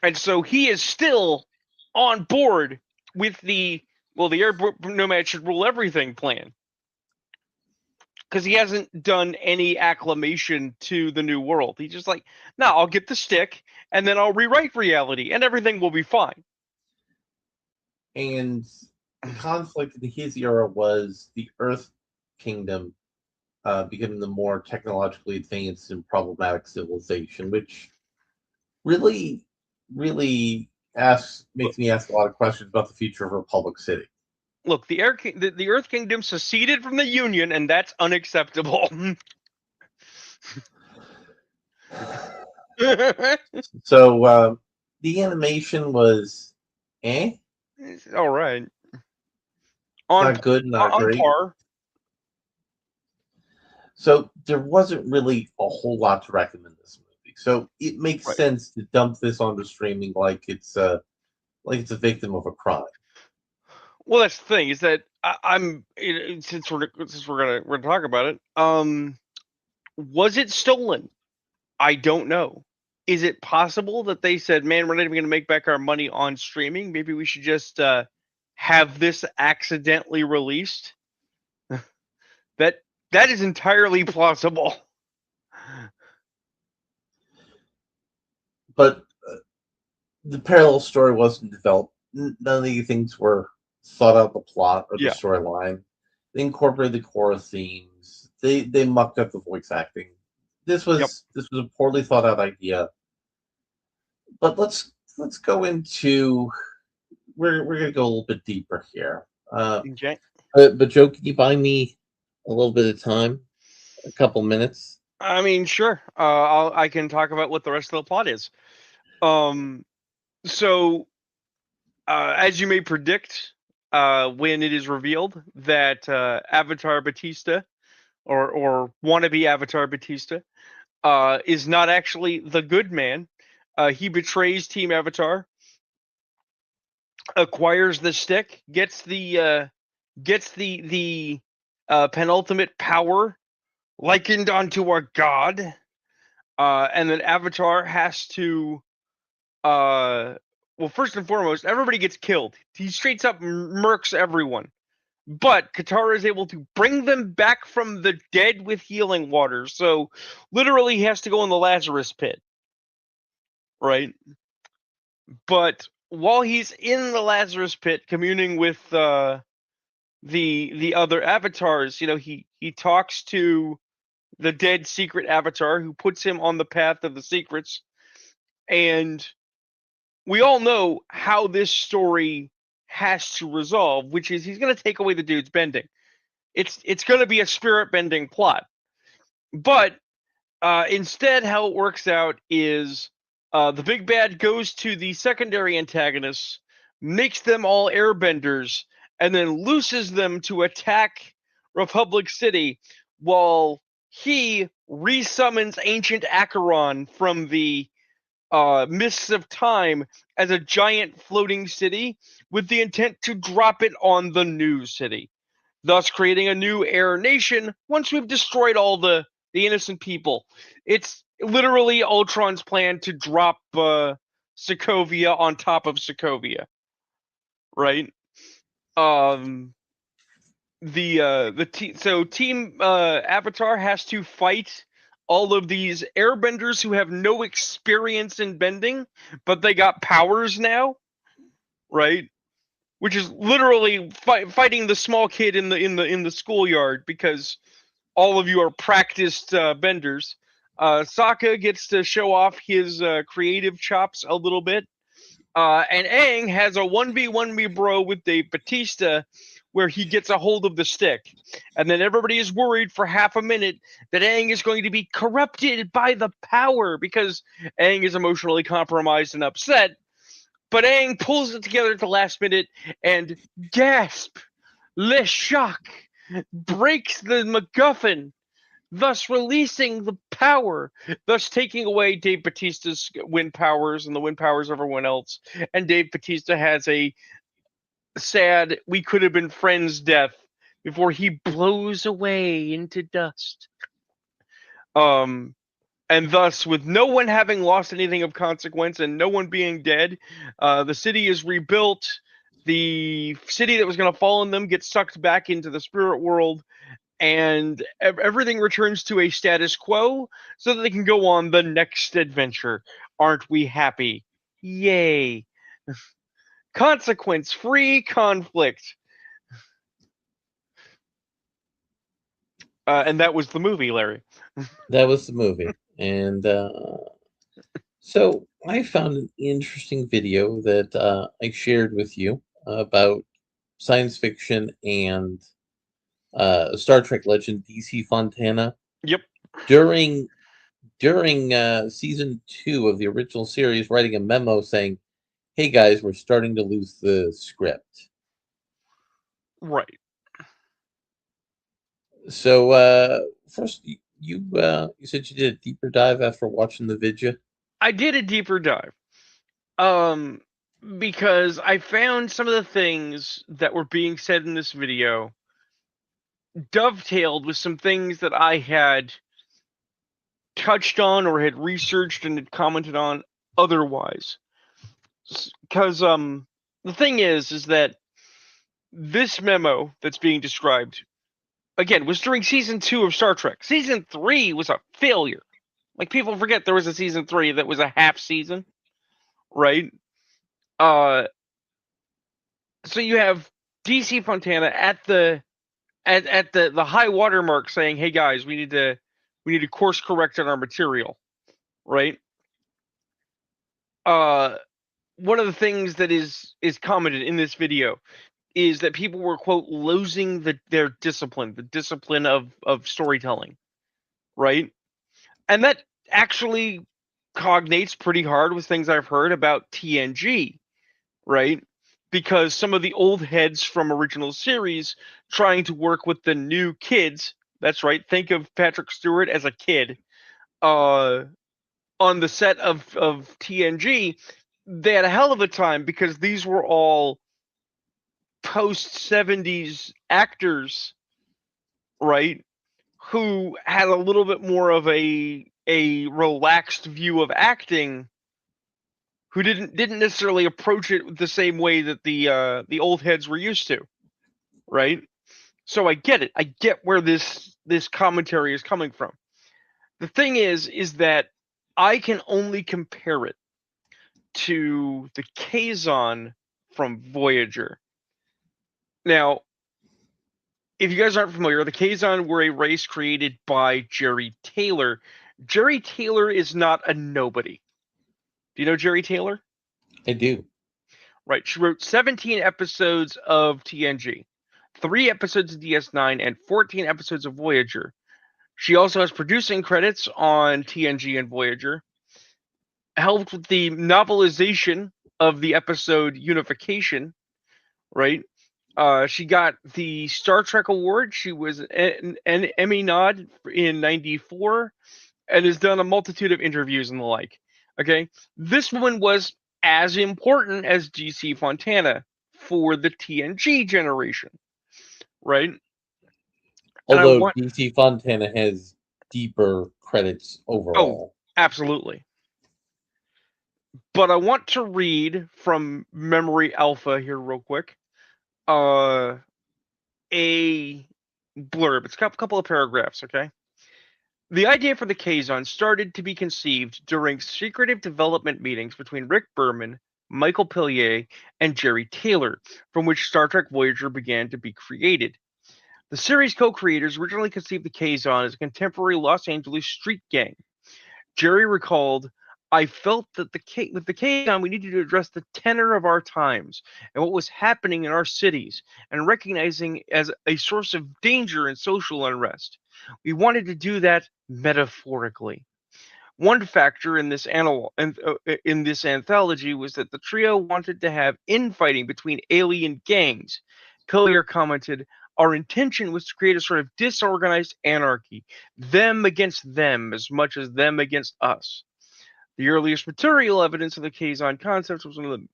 And so he is still on board with the air nomad should rule everything plan. Because he hasn't done any acclimation to the new world. He's just like, no, I'll get the stick, and then I'll rewrite reality, and everything will be fine. And the conflict in his era was the Earth Kingdom becoming the more technologically advanced and problematic civilization, which really, really makes me ask a lot of questions about the future of Republic City. Look, the Earth Kingdom seceded from the Union, and that's unacceptable. So the animation was all right. Not good, not on great. Par. So there wasn't really a whole lot to recommend this movie. So it makes sense to dump this onto streaming like it's a victim of a crime. Well, that's the thing, is that I'm since we're gonna talk about it. Was it stolen? I don't know. Is it possible that they said, "Man, we're not even going to make back our money on streaming. Maybe we should just have this accidentally released"? That is entirely plausible. But the parallel story wasn't developed. None of these things were thought out, the plot or the storyline. They incorporated the core themes. They mucked up the voice acting. This was a poorly thought out idea. But let's go into we're gonna go a little bit deeper here. Okay. But Joe, can you buy me a little bit of time? A couple minutes? I mean, sure. I can talk about what the rest of the plot is. So, as you may predict, when it is revealed that Avatar Batista or wannabe Avatar Batista is not actually the good man, he betrays Team Avatar, acquires the stick, gets the penultimate power likened unto a god, and then Avatar has to well, first and foremost, everybody gets killed. He straight up murks everyone. But Katara is able to bring them back from the dead with healing water. So literally he has to go in the Lazarus pit. Right? But while he's in the Lazarus pit communing with the other avatars, he talks to the dead secret avatar who puts him on the path of the secrets. And we all know how this story has to resolve, which is he's going to take away the dude's bending. It's going to be a spirit bending plot. But instead, how it works out is the big bad goes to the secondary antagonists, makes them all airbenders, and then looses them to attack Republic City while he resummons ancient Acheron from the mists of time as a giant floating city with the intent to drop it on the new city, thus creating a new air nation once we've destroyed all the innocent people. It's literally Ultron's plan to drop Sokovia on top of Sokovia, right? Um, so Team Avatar has to fight all of these airbenders who have no experience in bending, but they got powers now, right? Which is literally fighting the small kid in the schoolyard because all of you are practiced benders. Sokka gets to show off his creative chops a little bit. And Aang has a 1v1 bro with Dave Batista where he gets a hold of the stick. And then everybody is worried for half a minute that Aang is going to be corrupted by the power because Aang is emotionally compromised and upset. But Aang pulls it together at the last minute and gasp, le shock, breaks the MacGuffin, thus releasing the power, thus taking away Dave Batista's wind powers and the wind powers of everyone else. And Dave Batista has a sad, we could have been friends death before he blows away into dust. And thus, with no one having lost anything of consequence and no one being dead, the city is rebuilt. The city that was going to fall on them gets sucked back into the spirit world, and everything returns to a status quo so that they can go on the next adventure. Aren't we happy? Yay. Consequence-free conflict. And that was the movie, Larry. That was the movie. And so I found an interesting video that I shared with you about science fiction and Star Trek legend DC Fontana. Yep. During season 2 of the original series, writing a memo saying, "Hey guys, we're starting to lose the script." Right. So first, you said you did a deeper dive after watching the video. I did a deeper dive. Because I found some of the things that were being said in this video dovetailed with some things that I had touched on or had researched and had commented on otherwise. Because the thing is that this memo that's being described, again, was during season 2 of Star Trek. Season 3 was a failure. Like, people forget there was a season 3 that was a half season, right? So you have DC Fontana at the high watermark saying, "Hey guys, we need to course correct on our material," right? One of the things that is commented in this video is that people were, quote, losing their discipline, the discipline of storytelling, right? And that actually cognates pretty hard with things I've heard about TNG, right? Because some of the old heads from original series trying to work with the new kids. That's right. Think of Patrick Stewart as a kid. On the set of TNG, they had a hell of a time because these were all post 70s actors, right? Who had a little bit more of a relaxed view of acting, who didn't necessarily approach it the same way that the old heads were used to, right? So I get it. I get where this commentary is coming from. The thing is that I can only compare it to the Kazon from Voyager. Now, if you guys aren't familiar, the Kazon were a race created by Jerry Taylor. Jerry Taylor is not a nobody. Do you know Jerry Taylor? I do. Right. She wrote 17 episodes of TNG, 3 episodes of DS9, and 14 episodes of Voyager. She also has producing credits on TNG and Voyager, helped with the novelization of the episode Unification, right? She got the Star Trek Award. She was an Emmy nod in '94 and has done a multitude of interviews and the like. Okay, this woman was as important as GC Fontana for the TNG generation, right? And I Although want DC Fontana has deeper credits oh, overall. absolutely. But I want to read from Memory Alpha here real quick. A blurb. It's a couple of paragraphs, okay? The idea for the Kazon started to be conceived during secretive development meetings between Rick Berman, Michael Pillay, and Jerry Taylor, from which Star Trek Voyager began to be created. The series co-creators originally conceived the Kazon as a contemporary Los Angeles street gang. Jerry recalled, I felt that with the Kazon, we needed to address the tenor of our times and what was happening in our cities, and recognizing as a source of danger and social unrest. We wanted to do that metaphorically. One factor in this anthology was that the trio wanted to have infighting between alien gangs. Collier commented, "Our intention was to create a sort of disorganized anarchy, them against them as much as them against us." The earliest material evidence of the Kazon concepts was one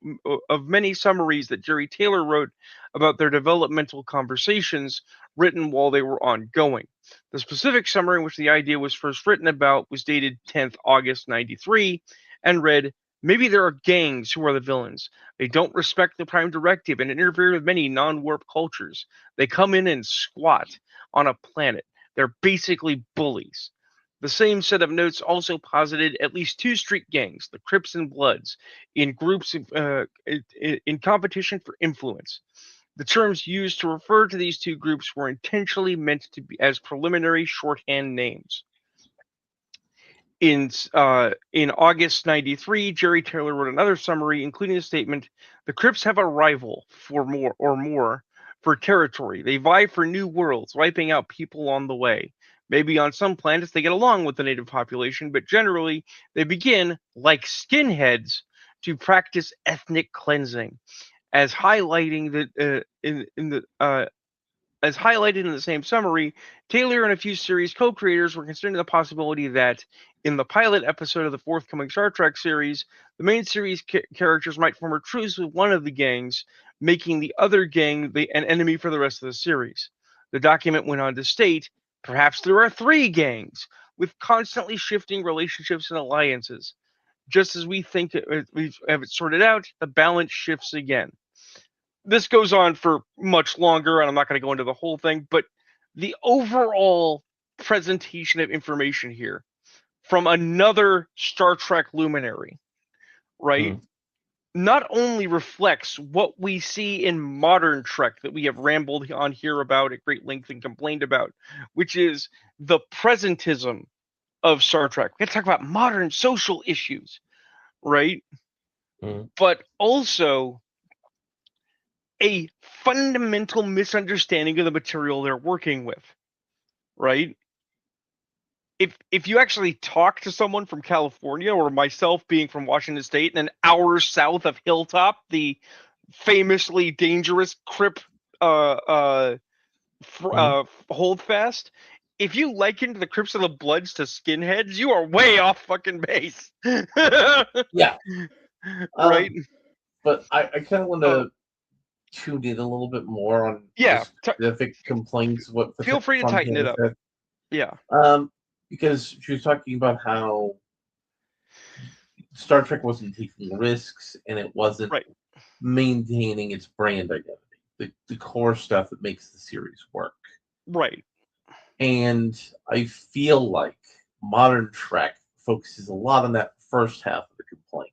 of many summaries that Jerry Taylor wrote about their developmental conversations written while they were ongoing. The specific summary in which the idea was first written about was dated 10th August 93 and read, "Maybe there are gangs who are the villains. They don't respect the Prime Directive and interfere with many non-warp cultures. They come in and squat on a planet. They're basically bullies." The same set of notes also posited at least 2 street gangs, the Crips and Bloods, in groups in competition for influence. The terms used to refer to these 2 groups were intentionally meant to be as preliminary shorthand names. In August '93, Jerry Taylor wrote another summary, including a statement: "The Crips have a rival for more for territory. They vie for new worlds, wiping out people on the way. Maybe on some planets they get along with the native population, but generally they begin, like skinheads, to practice ethnic cleansing." As highlighting as highlighted in the same summary, Taylor and a few series co-creators were considering the possibility that, in the pilot episode of the forthcoming Star Trek series, the main series characters might form a truce with one of the gangs, making the other gang an enemy for the rest of the series. The document went on to state, "Perhaps there are 3 gangs, with constantly shifting relationships and alliances. Just as we think we have it sorted out, the balance shifts again." This goes on for much longer, and I'm not going to go into the whole thing, but the overall presentation of information here from another Star Trek luminary, right, not only reflects what we see in modern Trek that we have rambled on here about at great length and complained about, which is the presentism of Star Trek. We got to talk about modern social issues, right? But also a fundamental misunderstanding of the material they're working with, right? if you actually talk to someone from California, or myself being from Washington State and an hour south of Hilltop, the famously dangerous Crip holdfast, if you likened the Crips and the Bloods to skinheads, you are way off fucking base. Yeah. Right? But I kind of want to tune in a little bit more on the Yeah. specific complaints. What Feel free to tighten it up. said. Yeah. Because she was talking about how Star Trek wasn't taking risks and it wasn't Right. maintaining its brand identity, the core stuff that makes the series work. Right. And I feel like modern Trek focuses a lot on that first half of the complaint.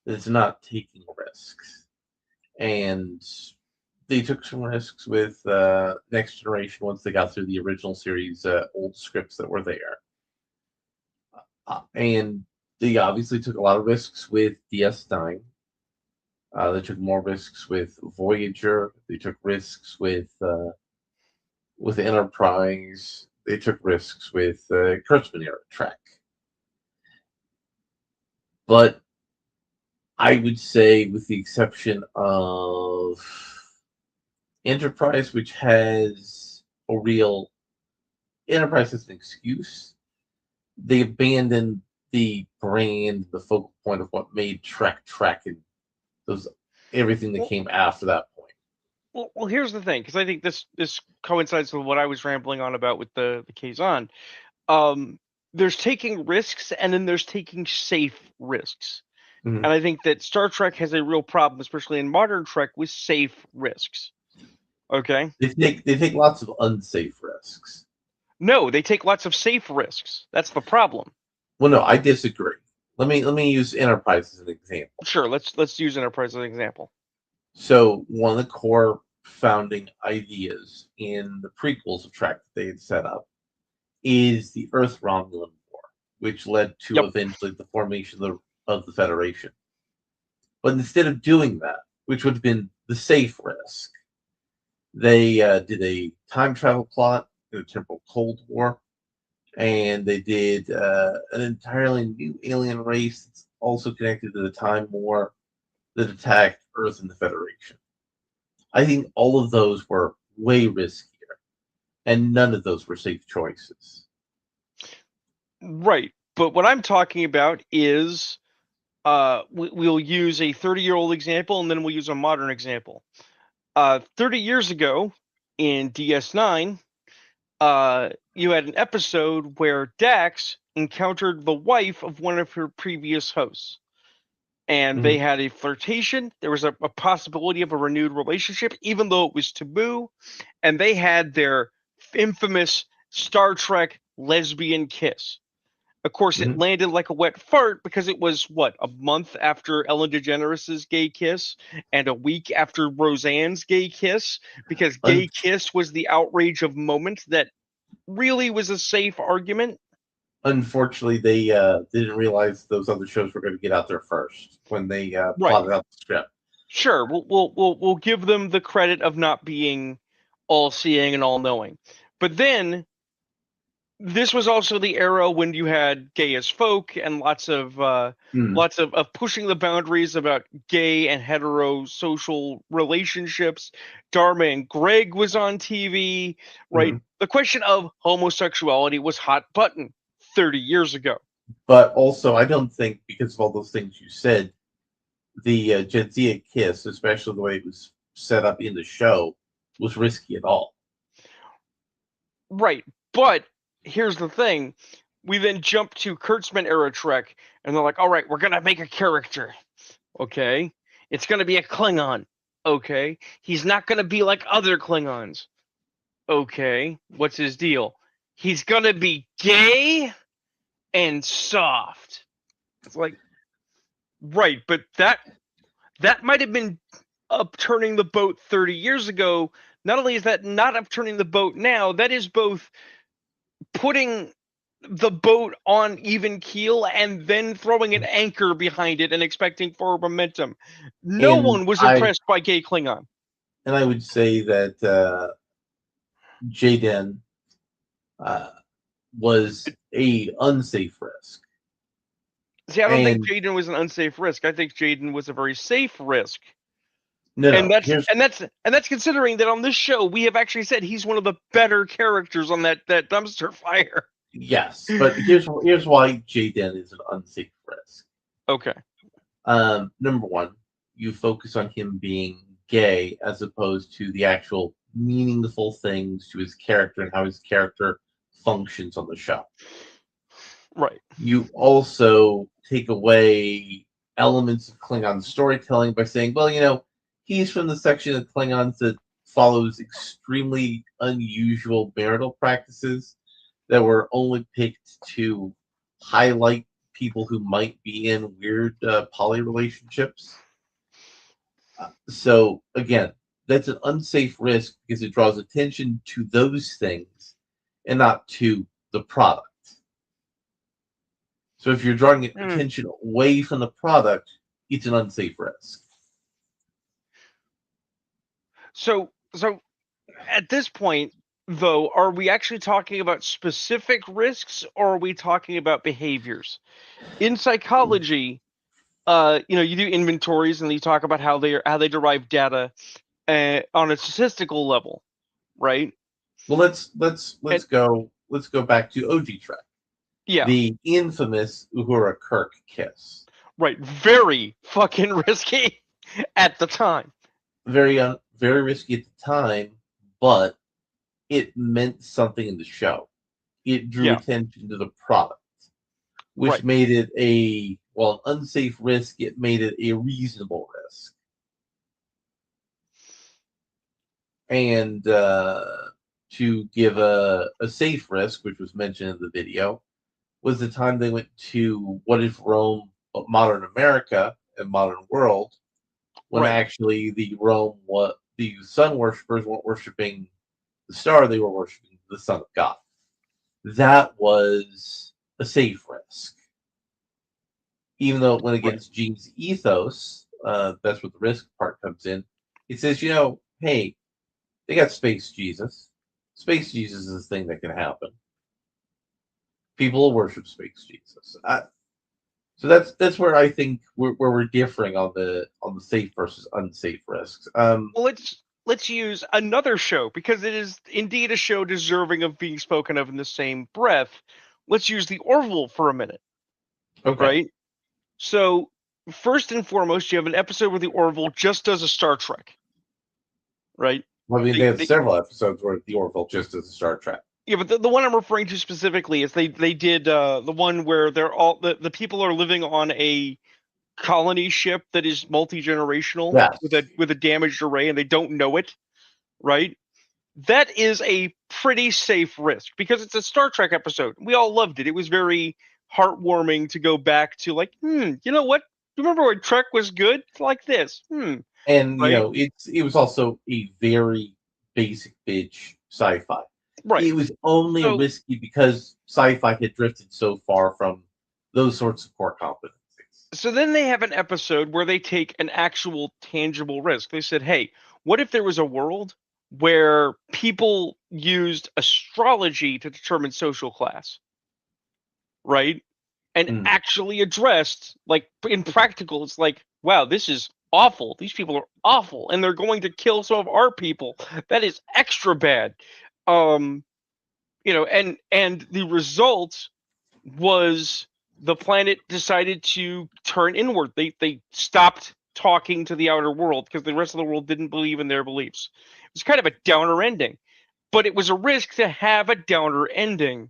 That it's not taking risks. And they took some risks with Next Generation once they got through the original series, old scripts that were there. And they obviously took a lot of risks with DS9. They took more risks with Voyager. They took risks with Enterprise. They took risks with Kurtzman era Trek. But I would say, with the exception of Enterprise, which has a real Enterprise as an excuse, they abandoned the brand, the focal point of what made Trek Trek, and everything that came after that point. Well, here's the thing, because I think this coincides with what I was rambling on about with the Kazon. There's taking risks, and then there's taking safe risks. Mm-hmm. And I think that Star Trek has a real problem, especially in modern Trek, with safe risks. Okay? They take lots of unsafe risks. No, they take lots of safe risks. That's the problem. Well, no, I disagree. Let me use Enterprise as an example. Sure, let's use Enterprise as an example. So one of the core founding ideas in the prequels of Trek that they had set up is the Earth Romulan War, which led to eventually the formation of the Federation. But instead of doing that, which would have been the safe risk, they did a time travel plot in a temporal Cold War, and they did an entirely new alien race that's also connected to the Time War that attacked Earth and the Federation. I think all of those were way riskier, and none of those were safe choices. Right, but what I'm talking about is we'll use a 30-year-old example, and then we'll use a modern example. 30 years ago in DS9, you had an episode where Dax encountered the wife of one of her previous hosts. And they had a flirtation. There was a possibility of a renewed relationship, even though it was taboo. And they had their infamous Star Trek lesbian kiss. Of course, it landed like a wet fart because it was, a month after Ellen DeGeneres' gay kiss and a week after Roseanne's gay kiss, because gay kiss was the outrage of moment that really was a safe argument. Unfortunately, they didn't realize those other shows were going to get out there first when they plotted out the script. Sure, we'll give them the credit of not being all-seeing and all-knowing. But then, this was also the era when you had gay as folk and lots of pushing the boundaries about gay and hetero social relationships. Dharma and Greg was on TV, right? The question of homosexuality was hot button 30 years ago. But also, I don't think, because of all those things you said, the Jadzia kiss, especially the way it was set up in the show, was risky at all. Right, but here's the thing. We then jump to Kurtzman era Trek, and they're like, all right, we're going to make a character. Okay? It's going to be a Klingon. Okay? He's not going to be like other Klingons. Okay? What's his deal? He's going to be gay and soft. It's like, right, but that might have been upturning the boat 30 years ago. Not only is that not upturning the boat now, that is both putting the boat on even keel and then throwing an anchor behind it and expecting forward momentum. No one was impressed by gay Klingon. And I would say that Jaden was a unsafe risk. See, I don't think And Jaden was an unsafe risk. I think Jaden was a very safe risk. no, And no, that's considering that on this show we have actually said he's one of the better characters on that dumpster fire. yes, but here's why Jaden is an unsafe risk. Okay. Number one, you focus on him being gay as opposed to the actual meaningful things to his character and how his character functions on the show. Right. You also take away elements of Klingon storytelling by saying, well, he's from the section of Klingons that follows extremely unusual marital practices that were only picked to highlight people who might be in weird poly relationships. So again, that's an unsafe risk because it draws attention to those things and not to the product. So if you're drawing attention away from the product, it's an unsafe risk. So at this point, though, are we actually talking about specific risks, or are we talking about behaviors? In psychology, you do inventories and you talk about how they derive data on a statistical level, right? Well, let's go back to OG Trek. Yeah. The infamous Uhura Kirk kiss. Right. Very fucking risky at the time. Very risky at the time, but it meant something in the show. It drew attention to the product, which made it an unsafe risk. It made it a reasonable risk. And to give a safe risk, which was mentioned in the video, was the time they went to What If Rome, Modern America, and Modern World, when actually the sun worshippers weren't worshiping the star, they were worshiping the Son of God. That was a safe risk. Even though it went against Gene's ethos, that's what the risk part comes in. It says, hey, they got Space Jesus. Space Jesus is a thing that can happen. People will worship Space Jesus. So that's where I think we're differing on the safe versus unsafe risks. Well, let's use another show because it is indeed a show deserving of being spoken of in the same breath. Let's use the Orville for a minute. Okay. Right. So first and foremost, you have an episode where the Orville just does a Star Trek. Right. Well, I mean, they have several episodes where the Orville just does a Star Trek. Yeah, but the one I'm referring to specifically is they did the one where they're all the people are living on a colony ship that is multi-generational with a damaged array and they don't know it, right? That is a pretty safe risk because it's a Star Trek episode. We all loved it. It was very heartwarming to go back to like, you know what? Remember when Trek was good? It's like this. And right? it was also a very basic bitch sci-fi. Right. It was only risky because sci-fi had drifted so far from those sorts of core competencies. So then they have an episode where they take an actual tangible risk. They said, hey, what if there was a world where people used astrology to determine social class? Right? And actually addressed, like in practical, it's like, wow, this is awful. These people are awful. And they're going to kill some of our people. That is extra bad. And the result was the planet decided to turn inward. They stopped talking to the outer world because the rest of the world didn't believe in their beliefs. It was kind of a downer ending, but it was a risk to have a downer ending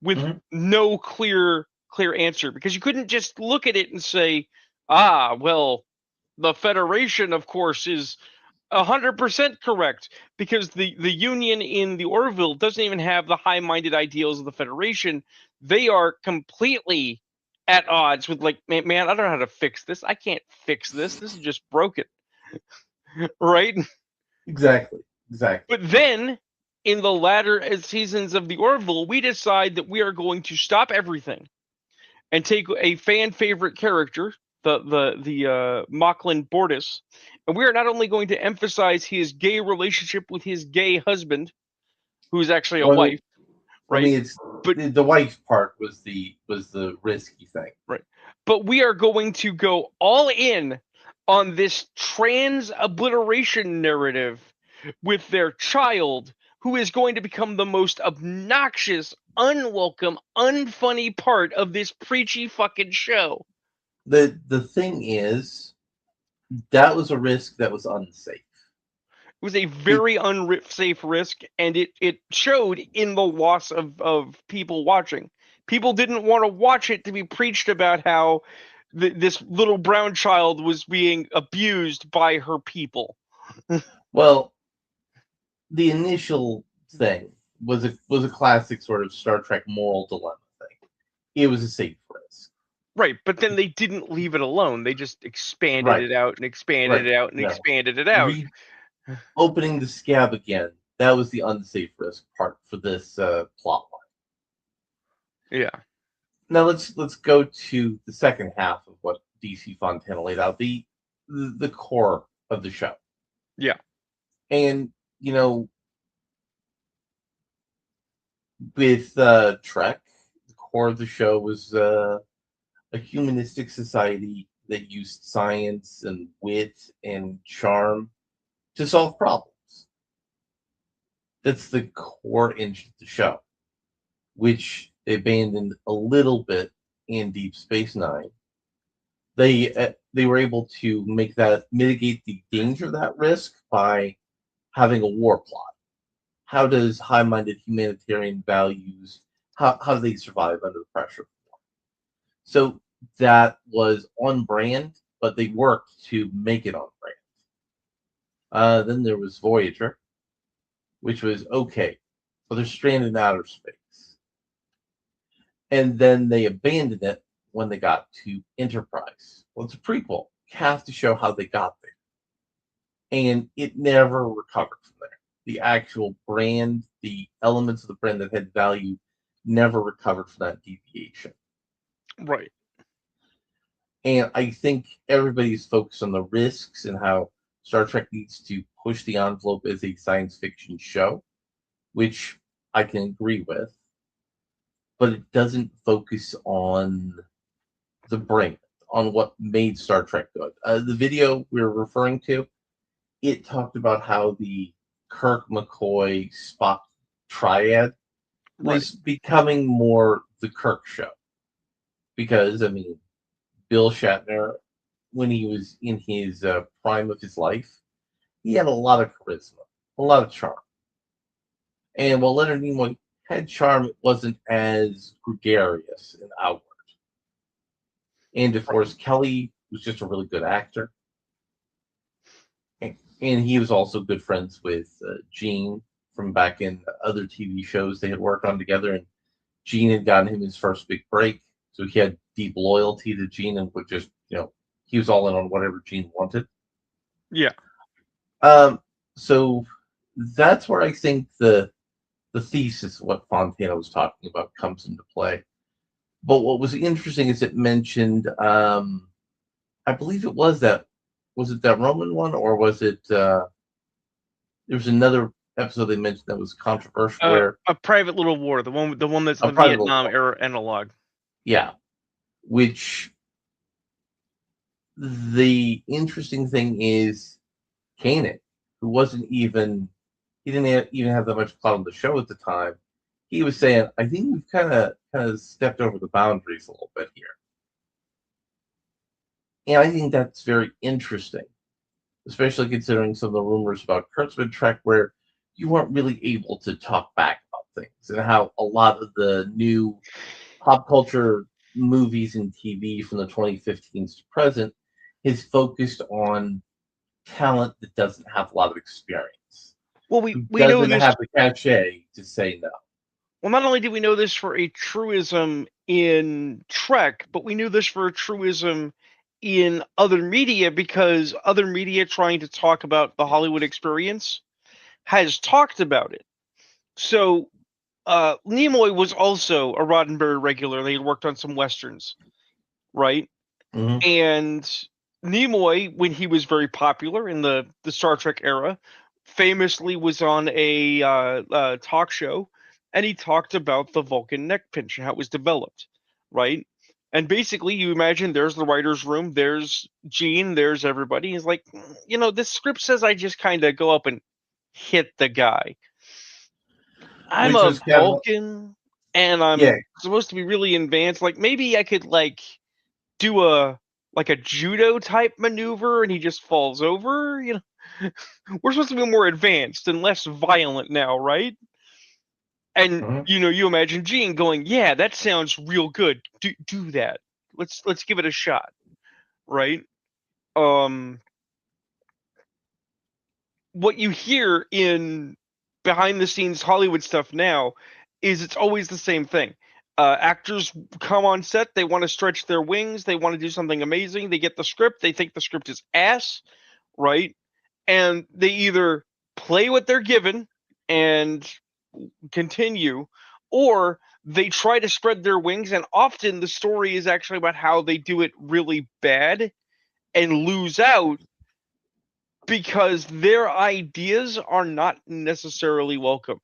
with no clear answer because you couldn't just look at it and say, well, the Federation, of course, is 100% correct because the Union in the Orville doesn't even have the high-minded ideals of the Federation. They are completely at odds with like, man, I don't know how to fix this. I can't fix this. This is just broken. Right? Exactly. But then in the latter seasons of the Orville, we decide that we are going to stop everything and take a fan favorite character, the Mocklin Bortus, and we are not only going to emphasize his gay relationship with his gay husband, who's actually a wife, right? I mean, it's But the wife part was the risky thing. right. But we are going to go all in on this trans obliteration narrative with their child, who is going to become the most obnoxious, unwelcome, unfunny part of this preachy fucking show. The thing is, that was a risk that was unsafe. It was a very unsafe risk, and it showed in the loss of people watching. People didn't want to watch it to be preached about how this little brown child was being abused by her people. Well, the initial thing was a classic sort of Star Trek moral dilemma thing. It was a safe risk. Right, but then they didn't leave it alone. They just expanded it out and expanded it out and expanded it out. Opening the scab again, that was the unsafe risk part for this plot line. Yeah. Now let's go to the second half of what DC Fontana laid out, the core of the show. Yeah. And with Trek, the core of the show was a humanistic society that used science and wit and charm to solve problems. That's the core engine of the show, which they abandoned a little bit in Deep Space Nine. They were able to mitigate the danger of that risk by having a war plot. How does high-minded humanitarian values, how do they survive under the pressure of war? So that was on brand, but they worked to make it on brand. Then there was Voyager, which was okay, but they're stranded in outer space. And then they abandoned it when they got to Enterprise. Well, it's a prequel. You have to show how they got there. And it never recovered from there. The actual brand, the elements of the brand that had value, never recovered from that deviation. Right. And I think everybody's focused on the risks and how Star Trek needs to push the envelope as a science fiction show, which I can agree with. But it doesn't focus on the brand, on what made Star Trek good. The video we were referring to, it talked about how the Kirk, McCoy, Spock triad was becoming more the Kirk show. Because, I mean, Bill Shatner, when he was in his prime of his life, he had a lot of charisma, a lot of charm. And while Leonard Nimoy had charm, it wasn't as gregarious and outward. And DeForest Kelly was just a really good actor. And he was also good friends with Gene from back in other TV shows they had worked on together. And Gene had gotten him his first big break. So he had deep loyalty to Gene and would just, he was all in on whatever Gene wanted. Yeah. So that's where I think the thesis of what Fontana was talking about comes into play. But what was interesting is it mentioned, I believe it was that Roman one, or was it, there was another episode they mentioned that was controversial where A Private Little War, the one that's the Vietnam era analog. Yeah. Which the interesting thing is Kanan, who he didn't even have that much clout on the show at the time. He was saying, I think we've kind of stepped over the boundaries a little bit here. And I think that's very interesting, especially considering some of the rumors about Kurtzman Trek where you weren't really able to talk back about things, and how a lot of the new pop culture movies and TV from the 2015s to present is focused on talent that doesn't have a lot of experience. Well, we doesn't know this have the cachet to say no. Well, not only did we know this for a truism in Trek, but we knew this for a truism in other media, because other media trying to talk about the Hollywood experience has talked about it. So Nimoy was also a Roddenberry regular. They had worked on some Westerns, right? Mm-hmm. And Nimoy, when he was very popular in the Star Trek era, famously was on a talk show and he talked about the Vulcan neck pinch and how it was developed, right? And basically, you imagine there's the writer's room, there's Gene, there's everybody. He's like, this script says I just kind of go up and hit the guy. I'm Which a was kind of, Vulcan, and yeah. I'm supposed to be really advanced. Like, maybe I could, do a judo type maneuver and he just falls over. We're supposed to be more advanced and less violent now, right? And Mhm. you imagine Gene going, yeah, that sounds real good, do that, let's give it a shot, right? um what you hear in behind the scenes Hollywood stuff now is it's always the same thing. Actors come on set, they want to stretch their wings, they want to do something amazing, they get the script, they think the script is ass, right? And they either play what they're given and continue, or they try to spread their wings, and often the story is actually about how they do it really bad and lose out because their ideas are not necessarily welcome.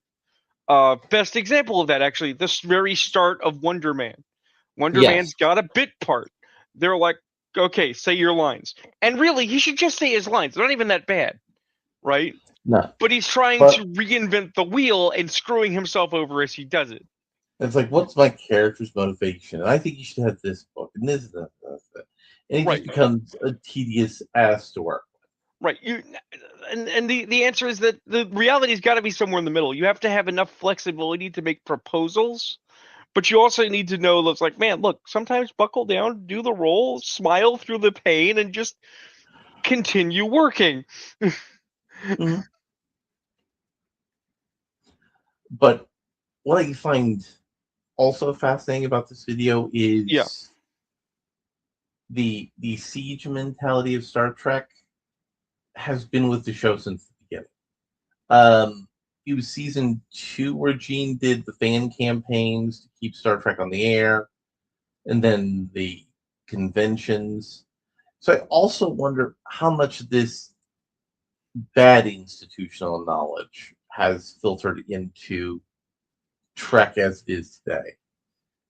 Best example of that, actually, this very start of Wonder Man. Wonder Yes. Man's got a bit part. They're like, okay, say your lines. And really, he should just say his lines. They're not even that bad, right? No. But he's trying But to reinvent the wheel and screwing himself over as he does it. it's like, what's my character's motivation? And I think you should have this book and this and that. And it Right. just becomes a tedious ass to work. Right. And the answer is that the reality's got to be somewhere in the middle. You have to have enough flexibility to make proposals, but you also need to know that's like, man, look, sometimes buckle down, do the role, smile through the pain, and just continue working. Mm-hmm. But what I find also fascinating about this video is Yeah. the siege mentality of Star Trek has been with the show since the beginning. It was season 2 where Gene did the fan campaigns to keep Star Trek on the air, and then the conventions. So I also wonder how much this bad institutional knowledge has filtered into Trek as it is today.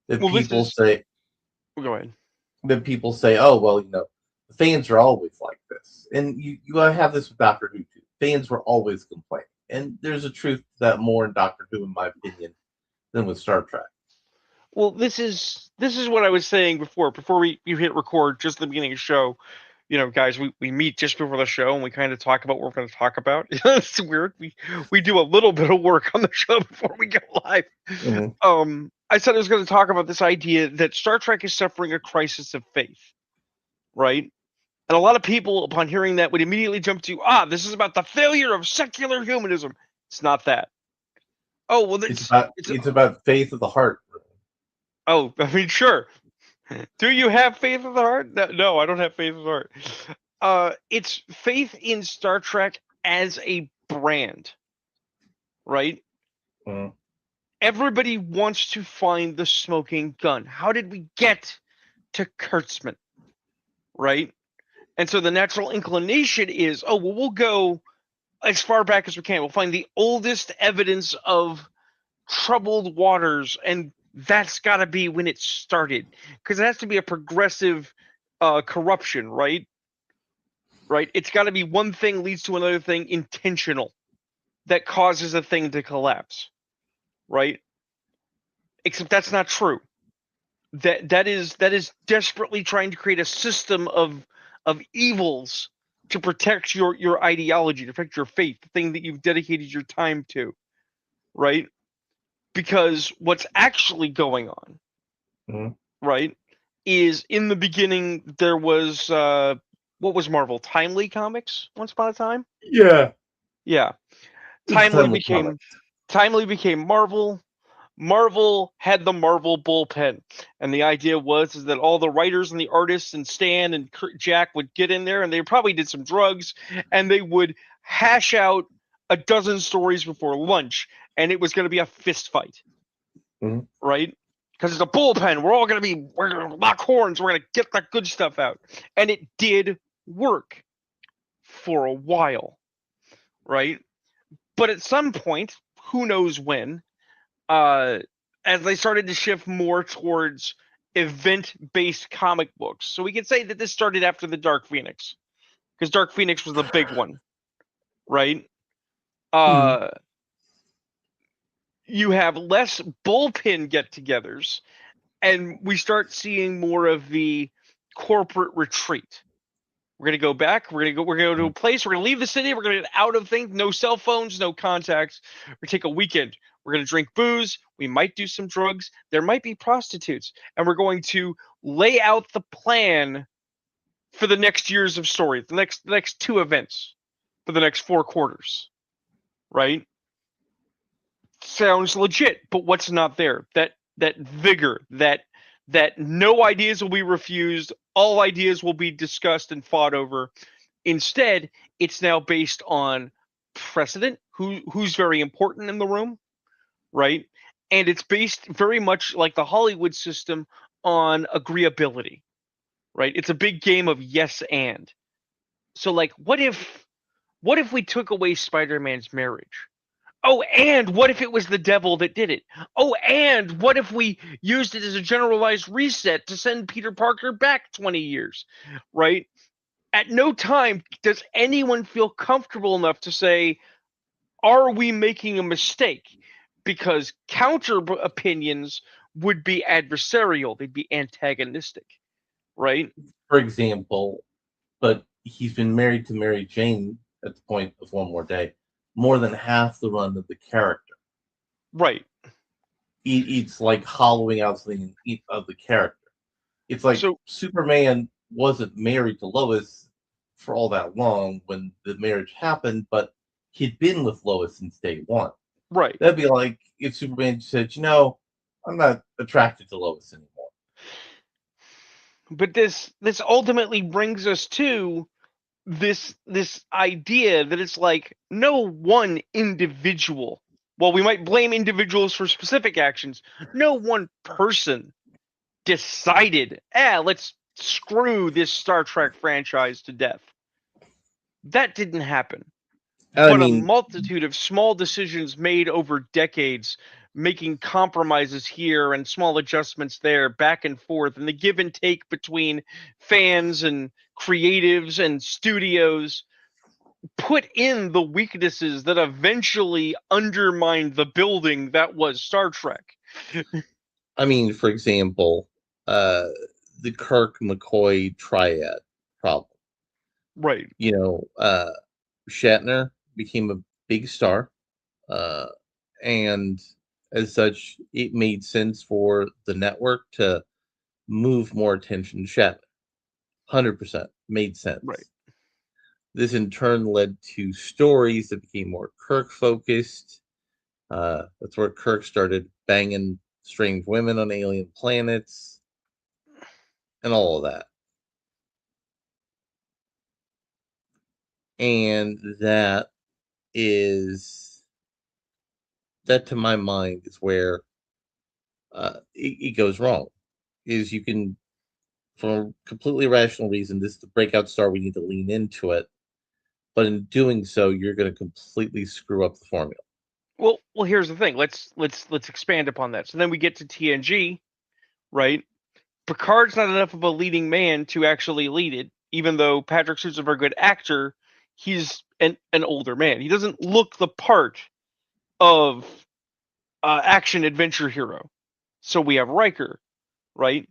That Well, this people is. say Go ahead. oh well, the fans are always like this, and you have this with Doctor Who too. Fans were always complaining, and there's a truth to that more in Doctor Who, in my opinion, than with Star Trek. Well, this is what I was saying before you hit record just at the beginning of the show. Guys, we meet just before the show and we kind of talk about what we're going to talk about. It's weird. We do a little bit of work on the show before we go live. Mm-hmm. I said I was going to talk about this idea that Star Trek is suffering a crisis of faith, right? And a lot of people, upon hearing that, would immediately jump to, this is about the failure of secular humanism. It's not that. Oh, well, It's about faith of the heart. oh, I mean, sure. Do you have faith of the heart? No, I don't have faith of the heart. It's faith in Star Trek as a brand, right? Mm-hmm. Everybody wants to find the smoking gun. How did we get to Kurtzman, right? And so the natural inclination is, we'll go as far back as we can. We'll find the oldest evidence of troubled waters, and that's got to be when it started, because it has to be a progressive corruption, right? Right? It's got to be one thing leads to another thing intentional that causes a thing to collapse, right? Except that's not true. That is desperately trying to create a system of evils to protect your ideology, to protect your faith, the thing that you've dedicated your time to, right? Because what's actually going on, Mm-hmm. right, is in the beginning there was what was Marvel? Timely Comics once upon a time? Yeah. Yeah. It's Timely timely became comics. Marvel. Marvel had the Marvel bullpen, and the idea was is that all the writers and the artists and Stan and Jack would get in there, and they probably did some drugs, and they would hash out a dozen stories before lunch, and it was going to be a fist fight, right? Because it's a bullpen. We're going to lock horns. We're going to get that good stuff out, and it did work for a while, right? But at some point, who knows when, as they started to shift more towards event-based comic books. So we can say that this started after the Dark Phoenix, because Dark Phoenix was the big one, right? You have less bullpen get-togethers, and we start seeing more of the corporate retreat. We're gonna go back. We're gonna go to a place. We're gonna leave the city. We're gonna get out of things. No cell phones. No contacts. We take a weekend. We're gonna drink booze. We might do some drugs. There might be prostitutes, and we're going to lay out the plan for the next years of story. The next two events for the next 4 quarters. Right? Sounds legit, but what's not there? That vigor. That no ideas will be refused. All ideas will be discussed and fought over. Instead, it's now based on precedent, who's very important in the room, right? And it's based very much like the Hollywood system on agreeability, right? It's a big game of yes and. So like what if we took away Spider-Man's marriage? Oh, and what if it was the devil that did it? Oh, and what if we used it as a generalized reset to send Peter Parker back 20 years, right? At no time does anyone feel comfortable enough to say, are we making a mistake? Because counter opinions would be adversarial, they'd be antagonistic, right? For example, but he's been married to Mary Jane at the point of One More Day more than half the run of the character. Right. It's like hollowing out something of the character. It's like Superman wasn't married to Lois for all that long when the marriage happened, but he'd been with Lois since day one. Right. That'd be like if Superman said, I'm not attracted to Lois anymore. But this ultimately brings us to this idea that it's like no one individual, well, we might blame individuals for specific actions, no one person decided, let's screw this Star Trek franchise to death. That didn't happen. But a multitude of small decisions made over decades, making compromises here and small adjustments there, back and forth, and the give and take between fans and creatives and studios put in the weaknesses that eventually undermined the building that was Star Trek. For example, the Kirk McCoy triad problem. Right. Shatner became a big star, and as such, it made sense for the network to move more attention to Shatner. 100% made sense. Right. This in turn led to stories that became more Kirk focused. That's where Kirk started banging strange women on alien planets and all of that. And that to my mind is where it goes wrong. Is you can, for a completely rational reason, this is the breakout star, we need to lean into it. But in doing so, you're going to completely screw up the formula. Well, here's the thing. Let's expand upon that. So then we get to TNG, right? Picard's not enough of a leading man to actually lead it, even though Patrick Stewart's a very good actor. He's an older man. He doesn't look the part of action adventure hero. So we have Riker, right?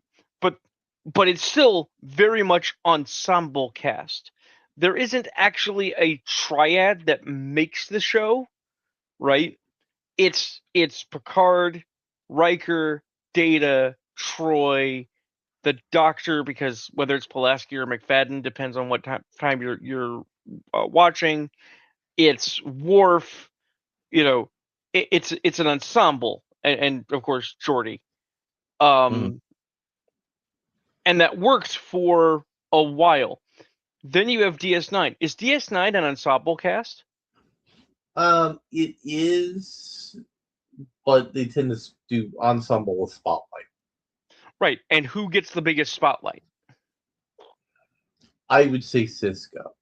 But it's still very much ensemble cast. There isn't actually a triad that makes the show, right? It's Picard, Riker, Data, Troy, the Doctor, because whether it's Pulaski or McFadden depends on what time you're watching. It's Worf, it's an ensemble, and of course Geordi. And that worked for a while. Then you have DS9. Is DS9 an ensemble cast? It is, but they tend to do ensemble with spotlight. Right. And who gets the biggest spotlight? I would say Cisco.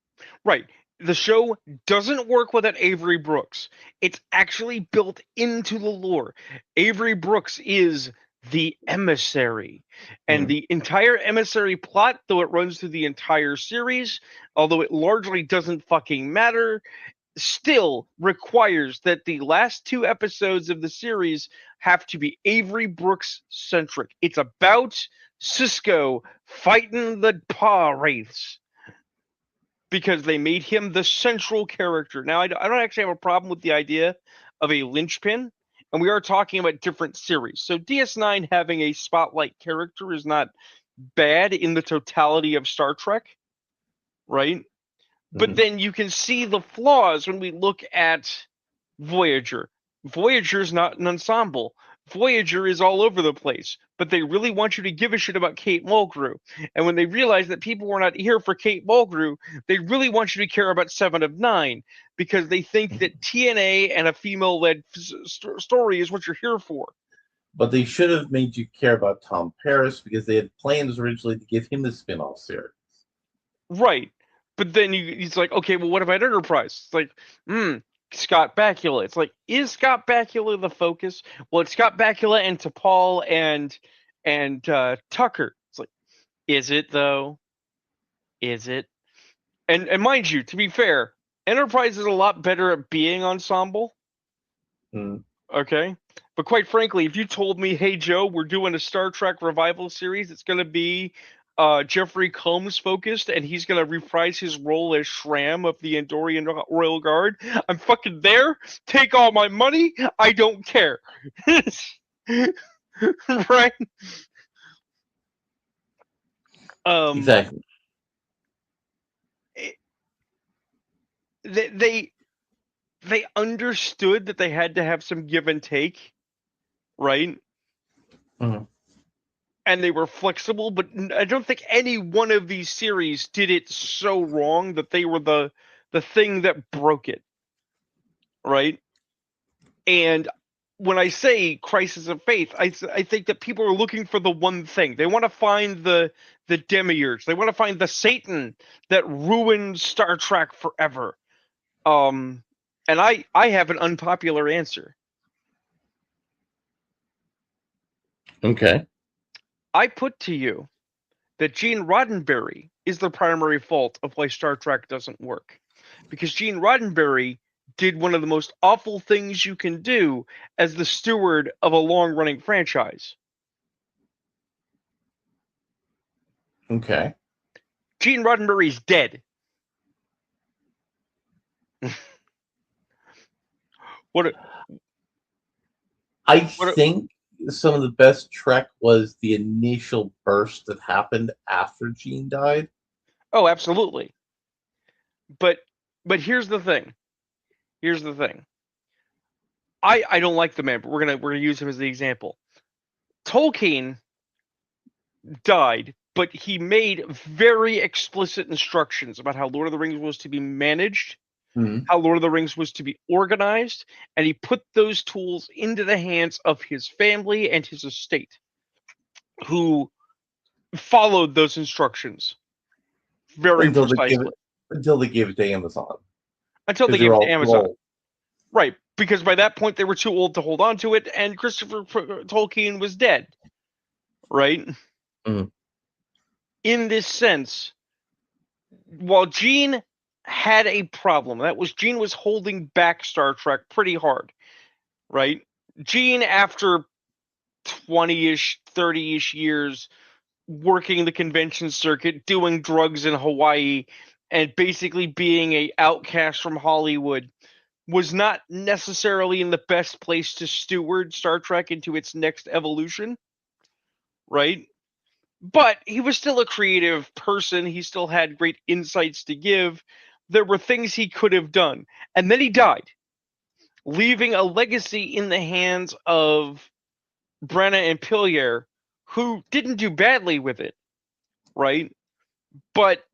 Right. The show doesn't work without Avery Brooks. It's actually built into the lore. Avery Brooks is the emissary. And the entire emissary plot, though it runs through the entire series, although it largely doesn't fucking matter, still requires that the last 2 episodes of the series have to be Avery Brooks centric. It's about Cisco fighting the paw wraiths because they made him the central character. Now, I don't actually have a problem with the idea of a linchpin, and we are talking about different series. So DS9 having a spotlight character is not bad in the totality of Star Trek, right? But then you can see the flaws when we look at Voyager. Voyager's not an ensemble. Voyager is all over the place, but they really want you to give a shit about Kate Mulgrew. And when they realize that people were not here for Kate Mulgrew, they really want you to care about Seven of Nine because they think that TNA and a female-led story is what you're here for. But they should have made you care about Tom Paris because they had plans originally to give him the spin-off series. Right. But then he's like, okay, well, what about Enterprise? It's like, Scott Bakula. It's like, is Scott Bakula the focus? Well, it's Scott Bakula and T'Pol and Tucker. It's like, is it though? Is it? And mind you, to be fair, Enterprise is a lot better at being ensemble. Okay, but quite frankly, if you told me, hey Joe, we're doing a Star Trek revival series, it's going to be Jeffrey Combs focused, and he's going to reprise his role as Shram of the Andorian Royal Guard, I'm fucking there. Take all my money. I don't care. Right? Exactly. They understood that they had to have some give and take, right? And they were flexible, but I don't think any one of these series did it so wrong that they were the thing that broke it, right? And when I say crisis of faith, I think that people are looking for the one thing. They want to find the demiurge. They want to find the Satan that ruined Star Trek forever. And I have an unpopular answer. Okay. I put to you that Gene Roddenberry is the primary fault of why Star Trek doesn't work. Because Gene Roddenberry did one of the most awful things you can do as the steward of a long-running franchise. Okay. Gene Roddenberry's dead. I think some of the best Trek was the initial burst that happened after Gene died. Oh, absolutely. But here's the thing. I don't like the man, but we're gonna use him as the example. Tolkien died, but he made very explicit instructions about how Lord of the Rings was to be managed, how Lord of the Rings was to be organized, and he put those tools into the hands of his family and his estate, who followed those instructions very precisely. Until they gave it to Amazon. Until they gave it to Amazon. Right, because by that point they were too old to hold on to it, and Christopher Tolkien was dead. Right? In this sense, while Gene had a problem, Gene was holding back Star Trek pretty hard. Right? Gene, after 20-ish, 30-ish years working the convention circuit, doing drugs in Hawaii, and basically being an outcast from Hollywood, was not necessarily in the best place to steward Star Trek into its next evolution, right? But he was still a creative person. He still had great insights to give. There were things he could have done. And then he died, leaving a legacy in the hands of Brenna and Pillier, who didn't do badly with it, right? But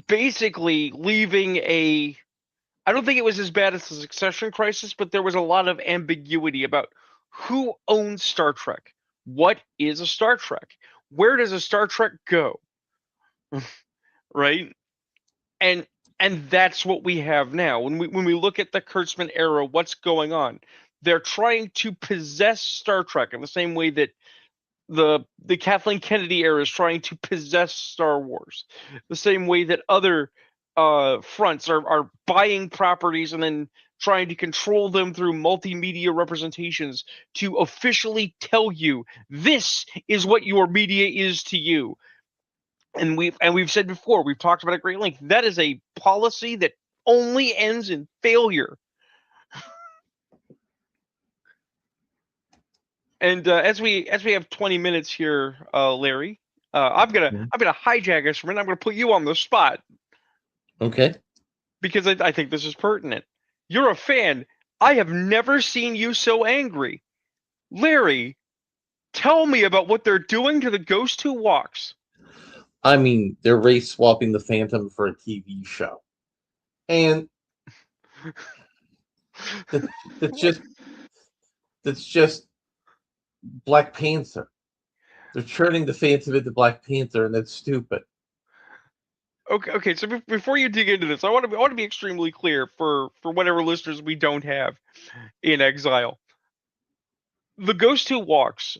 basically leaving I don't think it was as bad as the Succession Crisis, but there was a lot of ambiguity about who owns Star Trek. What is a Star Trek? Where does a Star Trek go? Right? And And that's what we have now. When we look at the Kurtzman era, what's going on? They're trying to possess Star Trek in the same way that the Kathleen Kennedy era is trying to possess Star Wars. The same way that other fronts are buying properties and then trying to control them through multimedia representations to officially tell you this is what your media is to you. And we've said before, we've talked about at great length, that is a policy that only ends in failure. And as we have 20 minutes here, Larry, I'm gonna hijack us from it. I'm gonna put you on the spot. Okay. Because I think this is pertinent. You're a fan. I have never seen you so angry. Larry, tell me about what they're doing to the Ghost Who Walks. I mean, they're race swapping the Phantom for a TV show. And that's just Black Panther. They're turning the Phantom into Black Panther, and that's stupid. Okay. So before you dig into this, I want to be extremely clear for whatever listeners we don't have in Exile. The Ghost Who Walks,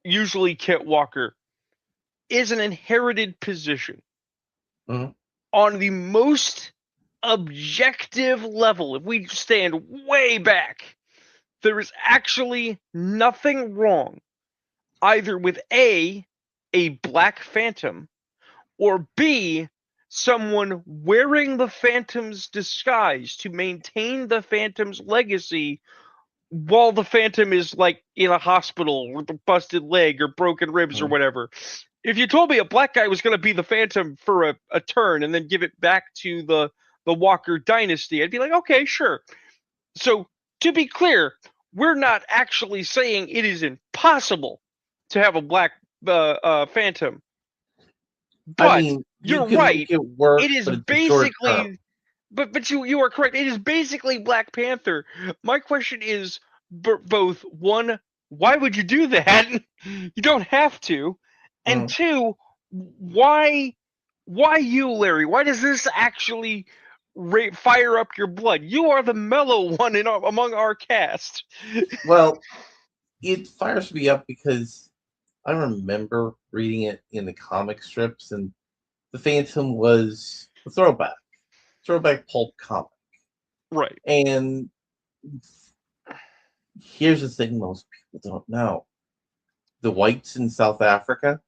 usually Kit Walker, is an inherited position. Mm-hmm. On the most objective level, if we stand way back, there is actually nothing wrong either with A, Black Phantom, or B, someone wearing the Phantom's disguise to maintain the Phantom's legacy while the Phantom is like in a hospital with a busted leg or broken ribs or whatever. If you told me a black guy was going to be the Phantom for a turn and then give it back to the Walker dynasty, I'd be like, okay, sure. So to be clear, we're not actually saying it is impossible to have a black Phantom. But I mean, you're can right. make it work, It is but it's basically, but you are correct. It is basically Black Panther. My question is both one, why would you do that? You don't have to. And two, why you, Larry? Why does this actually fire up your blood? You are the mellow one among our cast. Well, it fires me up because I remember reading it in the comic strips, and the Phantom was a throwback pulp comic. Right. And here's the thing most people don't know. The whites in South Africa,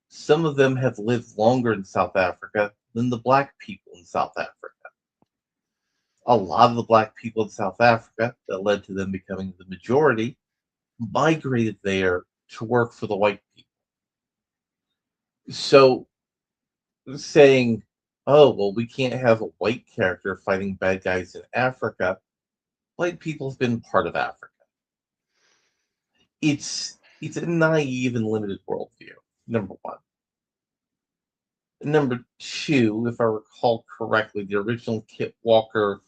some of them have lived longer in South Africa than the black people in South Africa. A lot of the black people in South Africa, that led to them becoming the majority, migrated there to work for the white people. So saying, oh, well, we can't have a white character fighting bad guys in Africa, white people have been part of Africa. It's a naive and limited worldview, number one. Number two, if I recall correctly, the original Kit Walker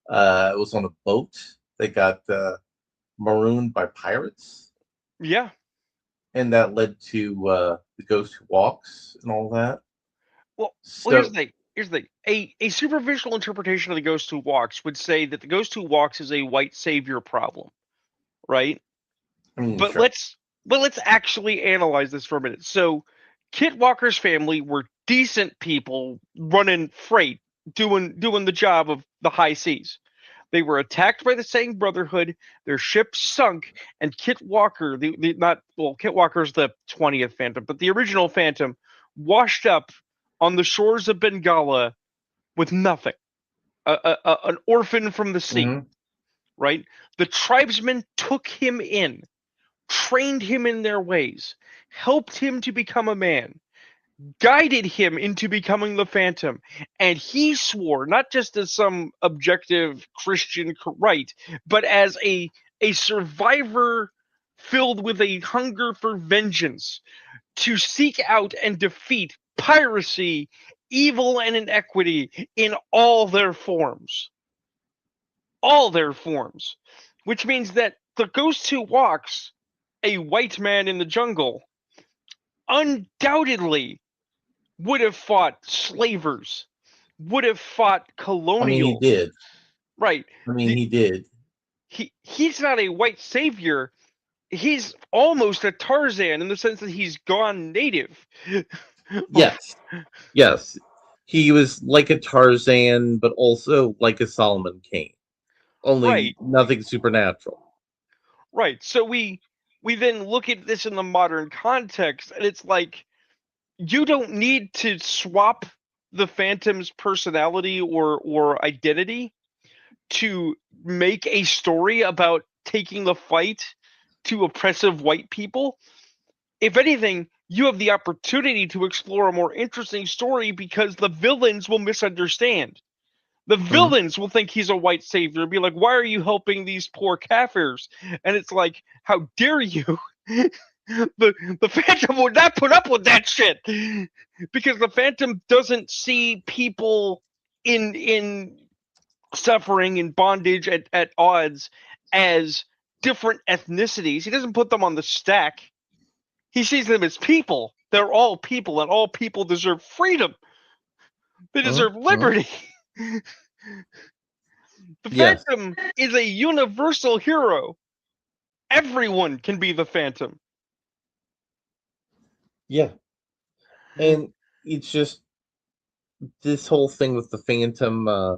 was on a boat. They got marooned by pirates. Yeah. And that led to the Ghost Who Walks and all that. Well, here's the thing. Here's the thing. A superficial interpretation of the Ghost Who Walks would say that the Ghost Who Walks is a white savior problem, right? But sure. let's actually analyze this for a minute. So, Kit Walker's family were decent people running freight, doing the job of the high seas. They were attacked by the Sang Brotherhood. Their ship sunk, and Kit Walker, Kit Walker's the 20th Phantom, but the original Phantom, washed up on the shores of Bengala with nothing, an orphan from the sea, right? The tribesmen took him in, trained him in their ways, helped him to become a man, guided him into becoming the Phantom, and he swore, not just as some objective Christian right, but as a survivor filled with a hunger for vengeance, to seek out and defeat piracy, evil, and inequity in all their forms. All their forms. Which means that the Ghost Who Walks, a white man in the jungle, undoubtedly would have fought slavers, would have fought I mean, he colonials. did. Right. I mean, he did. He's not a white savior. He's almost a Tarzan in the sense that he's gone native. Yes. Yes. He was like a Tarzan, but also like a Solomon Kane. Only Right. nothing supernatural. Right. So we then look at this in the modern context, and it's like you don't need to swap the Phantom's personality or identity to make a story about taking the fight to oppressive white people. If anything, you have the opportunity to explore a more interesting story because the villains will misunderstand. The villains will think he's a white savior and be like, why are you helping these poor Kafirs? And it's like, how dare you? the Phantom would not put up with that shit. Because the Phantom doesn't see people in suffering and bondage at odds as different ethnicities. He doesn't put them on the stack. He sees them as people. They're all people, and all people deserve freedom. They deserve liberty. The Yes. Phantom is a universal hero. Everyone can be the Phantom. Yeah. And it's just this whole thing with the Phantom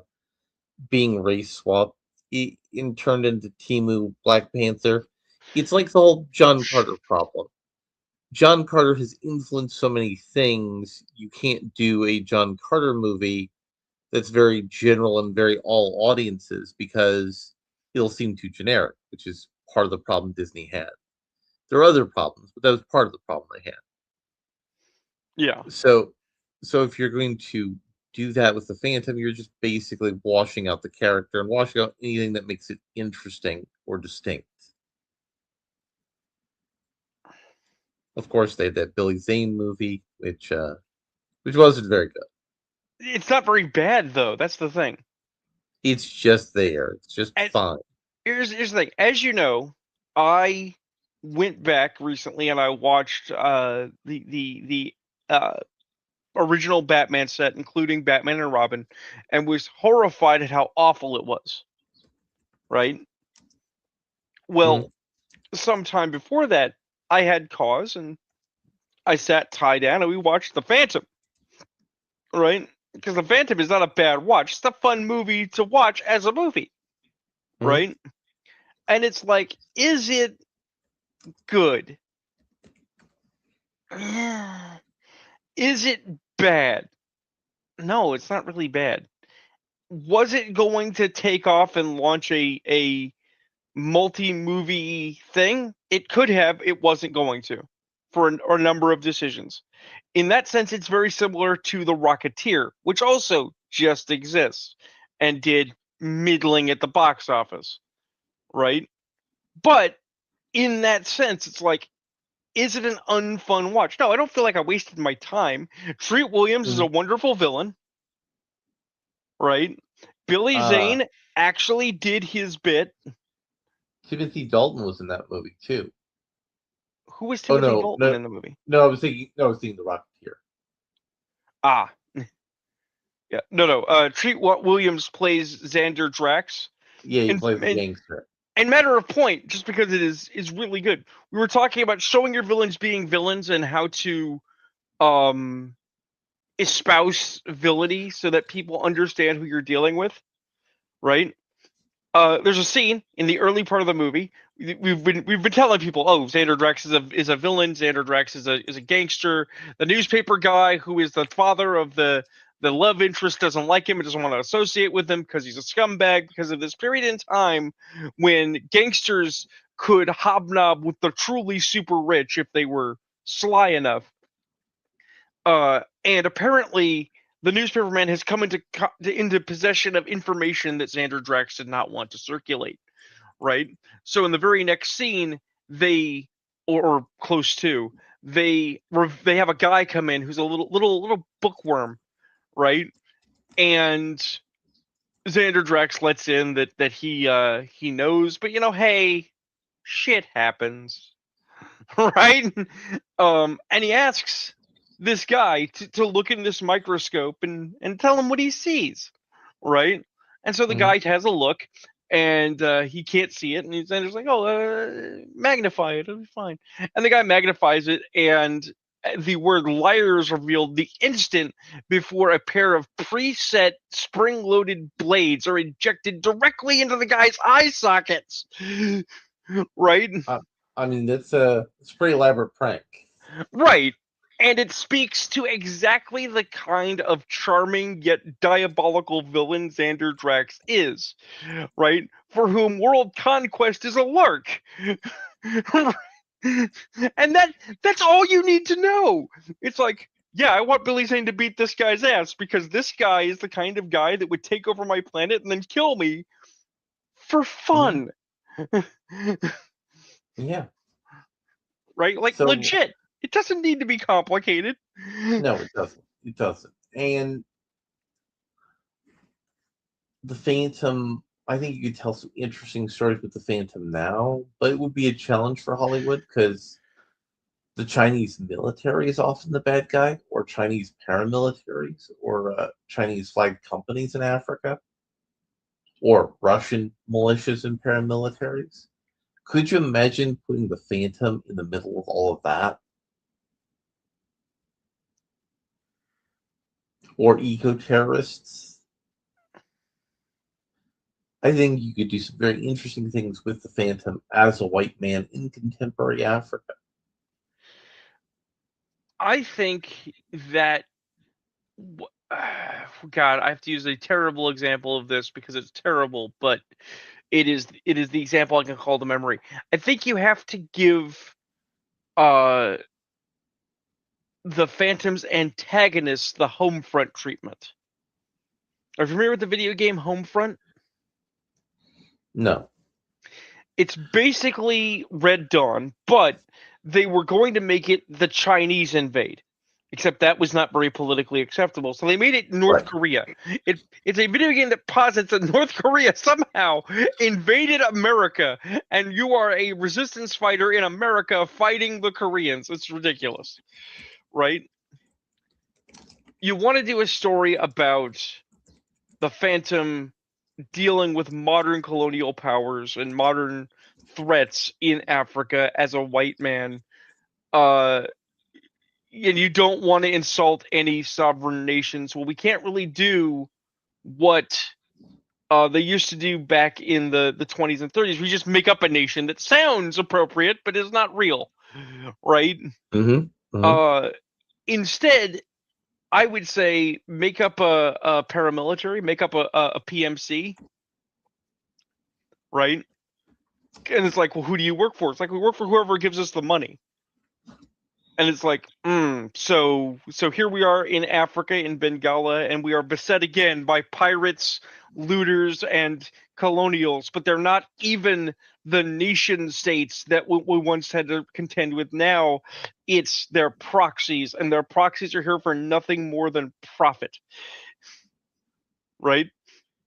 being race swapped and turned into Timu Black Panther. It's like the whole John Carter problem. John Carter has influenced so many things. You can't do a John Carter movie that's very general and very all audiences because it'll seem too generic, which is part of the problem Disney had. There are other problems, but that was part of the problem they had. Yeah. So if you're going to do that with the Phantom, you're just basically washing out the character and washing out anything that makes it interesting or distinct. Of course, they had that Billy Zane movie, which wasn't very good. It's not very bad, though. That's the thing. It's just there. It's just And fine. here's the thing. As you know, I went back recently and I watched the original Batman set, including Batman and Robin, and was horrified at how awful it was. Right? Well, sometime before that, I had cause and I sat Ty down and we watched The Phantom. Right? Because The Phantom is not a bad watch. It's a fun movie to watch as a movie. Right? And it's like, is it good? Is it bad? No, it's not really bad. Was it going to take off and launch a multi-movie thing? It could have. It wasn't going to for a number of decisions. In that sense, it's very similar to The Rocketeer, which also just exists and did middling at the box office, right? But in that sense, it's like, is it an unfun watch? No, I don't feel like I wasted my time. Treat Williams is a wonderful villain, right? Billy Zane actually did his bit. Timothy Dalton was in that movie too. Who was Timothy Dalton in the movie? No, I was thinking The Rocketeer. Ah, yeah, no. Treat Williams plays Xander Drax. Yeah, he plays the gangster. And matter of point, just because it is really good. We were talking about showing your villains being villains and how to espouse villainy so that people understand who you're dealing with, right? There's a scene in the early part of the movie. We've been telling people, oh, Xander Drax is a villain. Xander Drax is a gangster. The newspaper guy who is the father of the love interest doesn't like him and doesn't want to associate with him because he's a scumbag because of this period in time when gangsters could hobnob with the truly super rich if they were sly enough. And apparently the newspaper man has come into possession of information that Xander Drax did not want to circulate, right? So in the very next scene, they or close to they have a guy come in who's a little bookworm, right? And Xander Drax lets in that he knows, but hey, shit happens, right? And he asks, this guy to look in this microscope and tell him what he sees, right? And so the guy has a look, and he can't see it, and he's just like, "Oh, magnify it, it'll be fine." And the guy magnifies it, and the word liar is revealed the instant before a pair of preset spring-loaded blades are injected directly into the guy's eye sockets. Right? I mean, it's a pretty elaborate prank. Right. And it speaks to exactly the kind of charming yet diabolical villain Xander Drax is, right? For whom world conquest is a lark. And that's all you need to know. It's like, yeah, I want Billy Zane to beat this guy's ass because this guy is the kind of guy that would take over my planet and then kill me for fun. Yeah. Right? Like, So, legit. It doesn't need to be complicated. no, it doesn't. It doesn't. And the Phantom, I think you could tell some interesting stories with the Phantom now, but it would be a challenge for Hollywood because the Chinese military is often the bad guy, or Chinese paramilitaries, or Chinese flagged companies in Africa, or Russian militias and paramilitaries. Could you imagine putting the Phantom in the middle of all of that? Or eco-terrorists? I think you could do some very interesting things with the Phantom as a white man in contemporary Africa. I think that God, I have to use a terrible example of this because it's terrible, but it is the example I can call to memory. I think you have to give the Phantom's antagonist the Homefront treatment. Are you familiar with the video game Homefront? No. It's basically Red Dawn, but they were going to make it the Chinese invade. Except that was not very politically acceptable. So they made it North Korea. It's a video game that posits that North Korea somehow invaded America, and you are a resistance fighter in America fighting the Koreans. It's ridiculous, right? You want to do a story about the Phantom dealing with modern colonial powers and modern threats in Africa as a white man. And you don't want to insult any sovereign nations. Well, we can't really do what they used to do back in the 20s and 30s. We just make up a nation that sounds appropriate, but is not real, right? Instead, I would say make up a paramilitary, make up a PMC, right? And it's like, well, who do you work for? It's like, we work for whoever gives us the money. And it's like, so here we are in Africa, in Bengala, and we are beset again by pirates, looters, and colonials, but they're not even the nation states that we once had to contend with. Now it's their proxies, and their proxies are here for nothing more than profit. Right?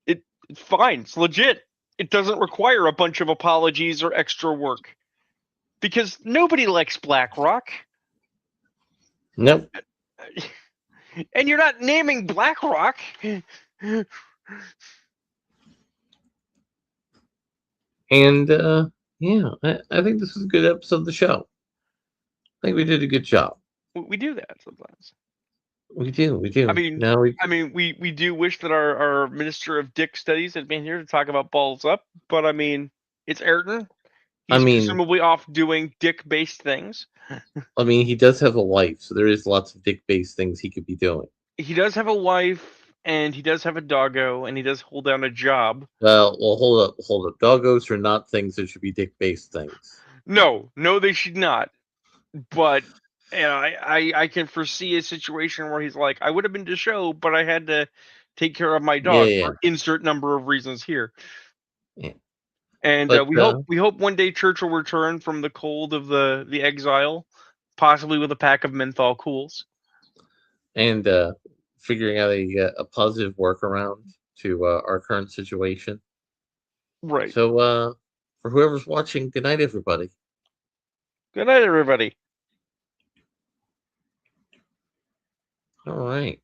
It's fine. It's legit. It doesn't require a bunch of apologies or extra work. Because nobody likes BlackRock. Nope. And you're not naming BlackRock. And yeah, I think this is a good episode of the show. I think we did a good job. We do that sometimes. We do. I mean, we do wish that our Minister of Dick Studies had been here to talk about Balls Up, but I mean, it's Ayrton. He's presumably off doing dick-based things. I mean, he does have a wife, so there is lots of dick-based things he could be doing. He does have a wife, and he does have a doggo, and he does hold down a job. Well, hold up. Doggos are not things that should be dick-based things. No, they should not. But I can foresee a situation where he's like, I would have been to show, but I had to take care of my dog for insert number of reasons here. Yeah. And we hope one day Church will return from the cold of the exile, possibly with a pack of menthol cools, and figuring out a positive workaround to our current situation. Right. So for whoever's watching, good night, everybody. Good night, everybody. All right.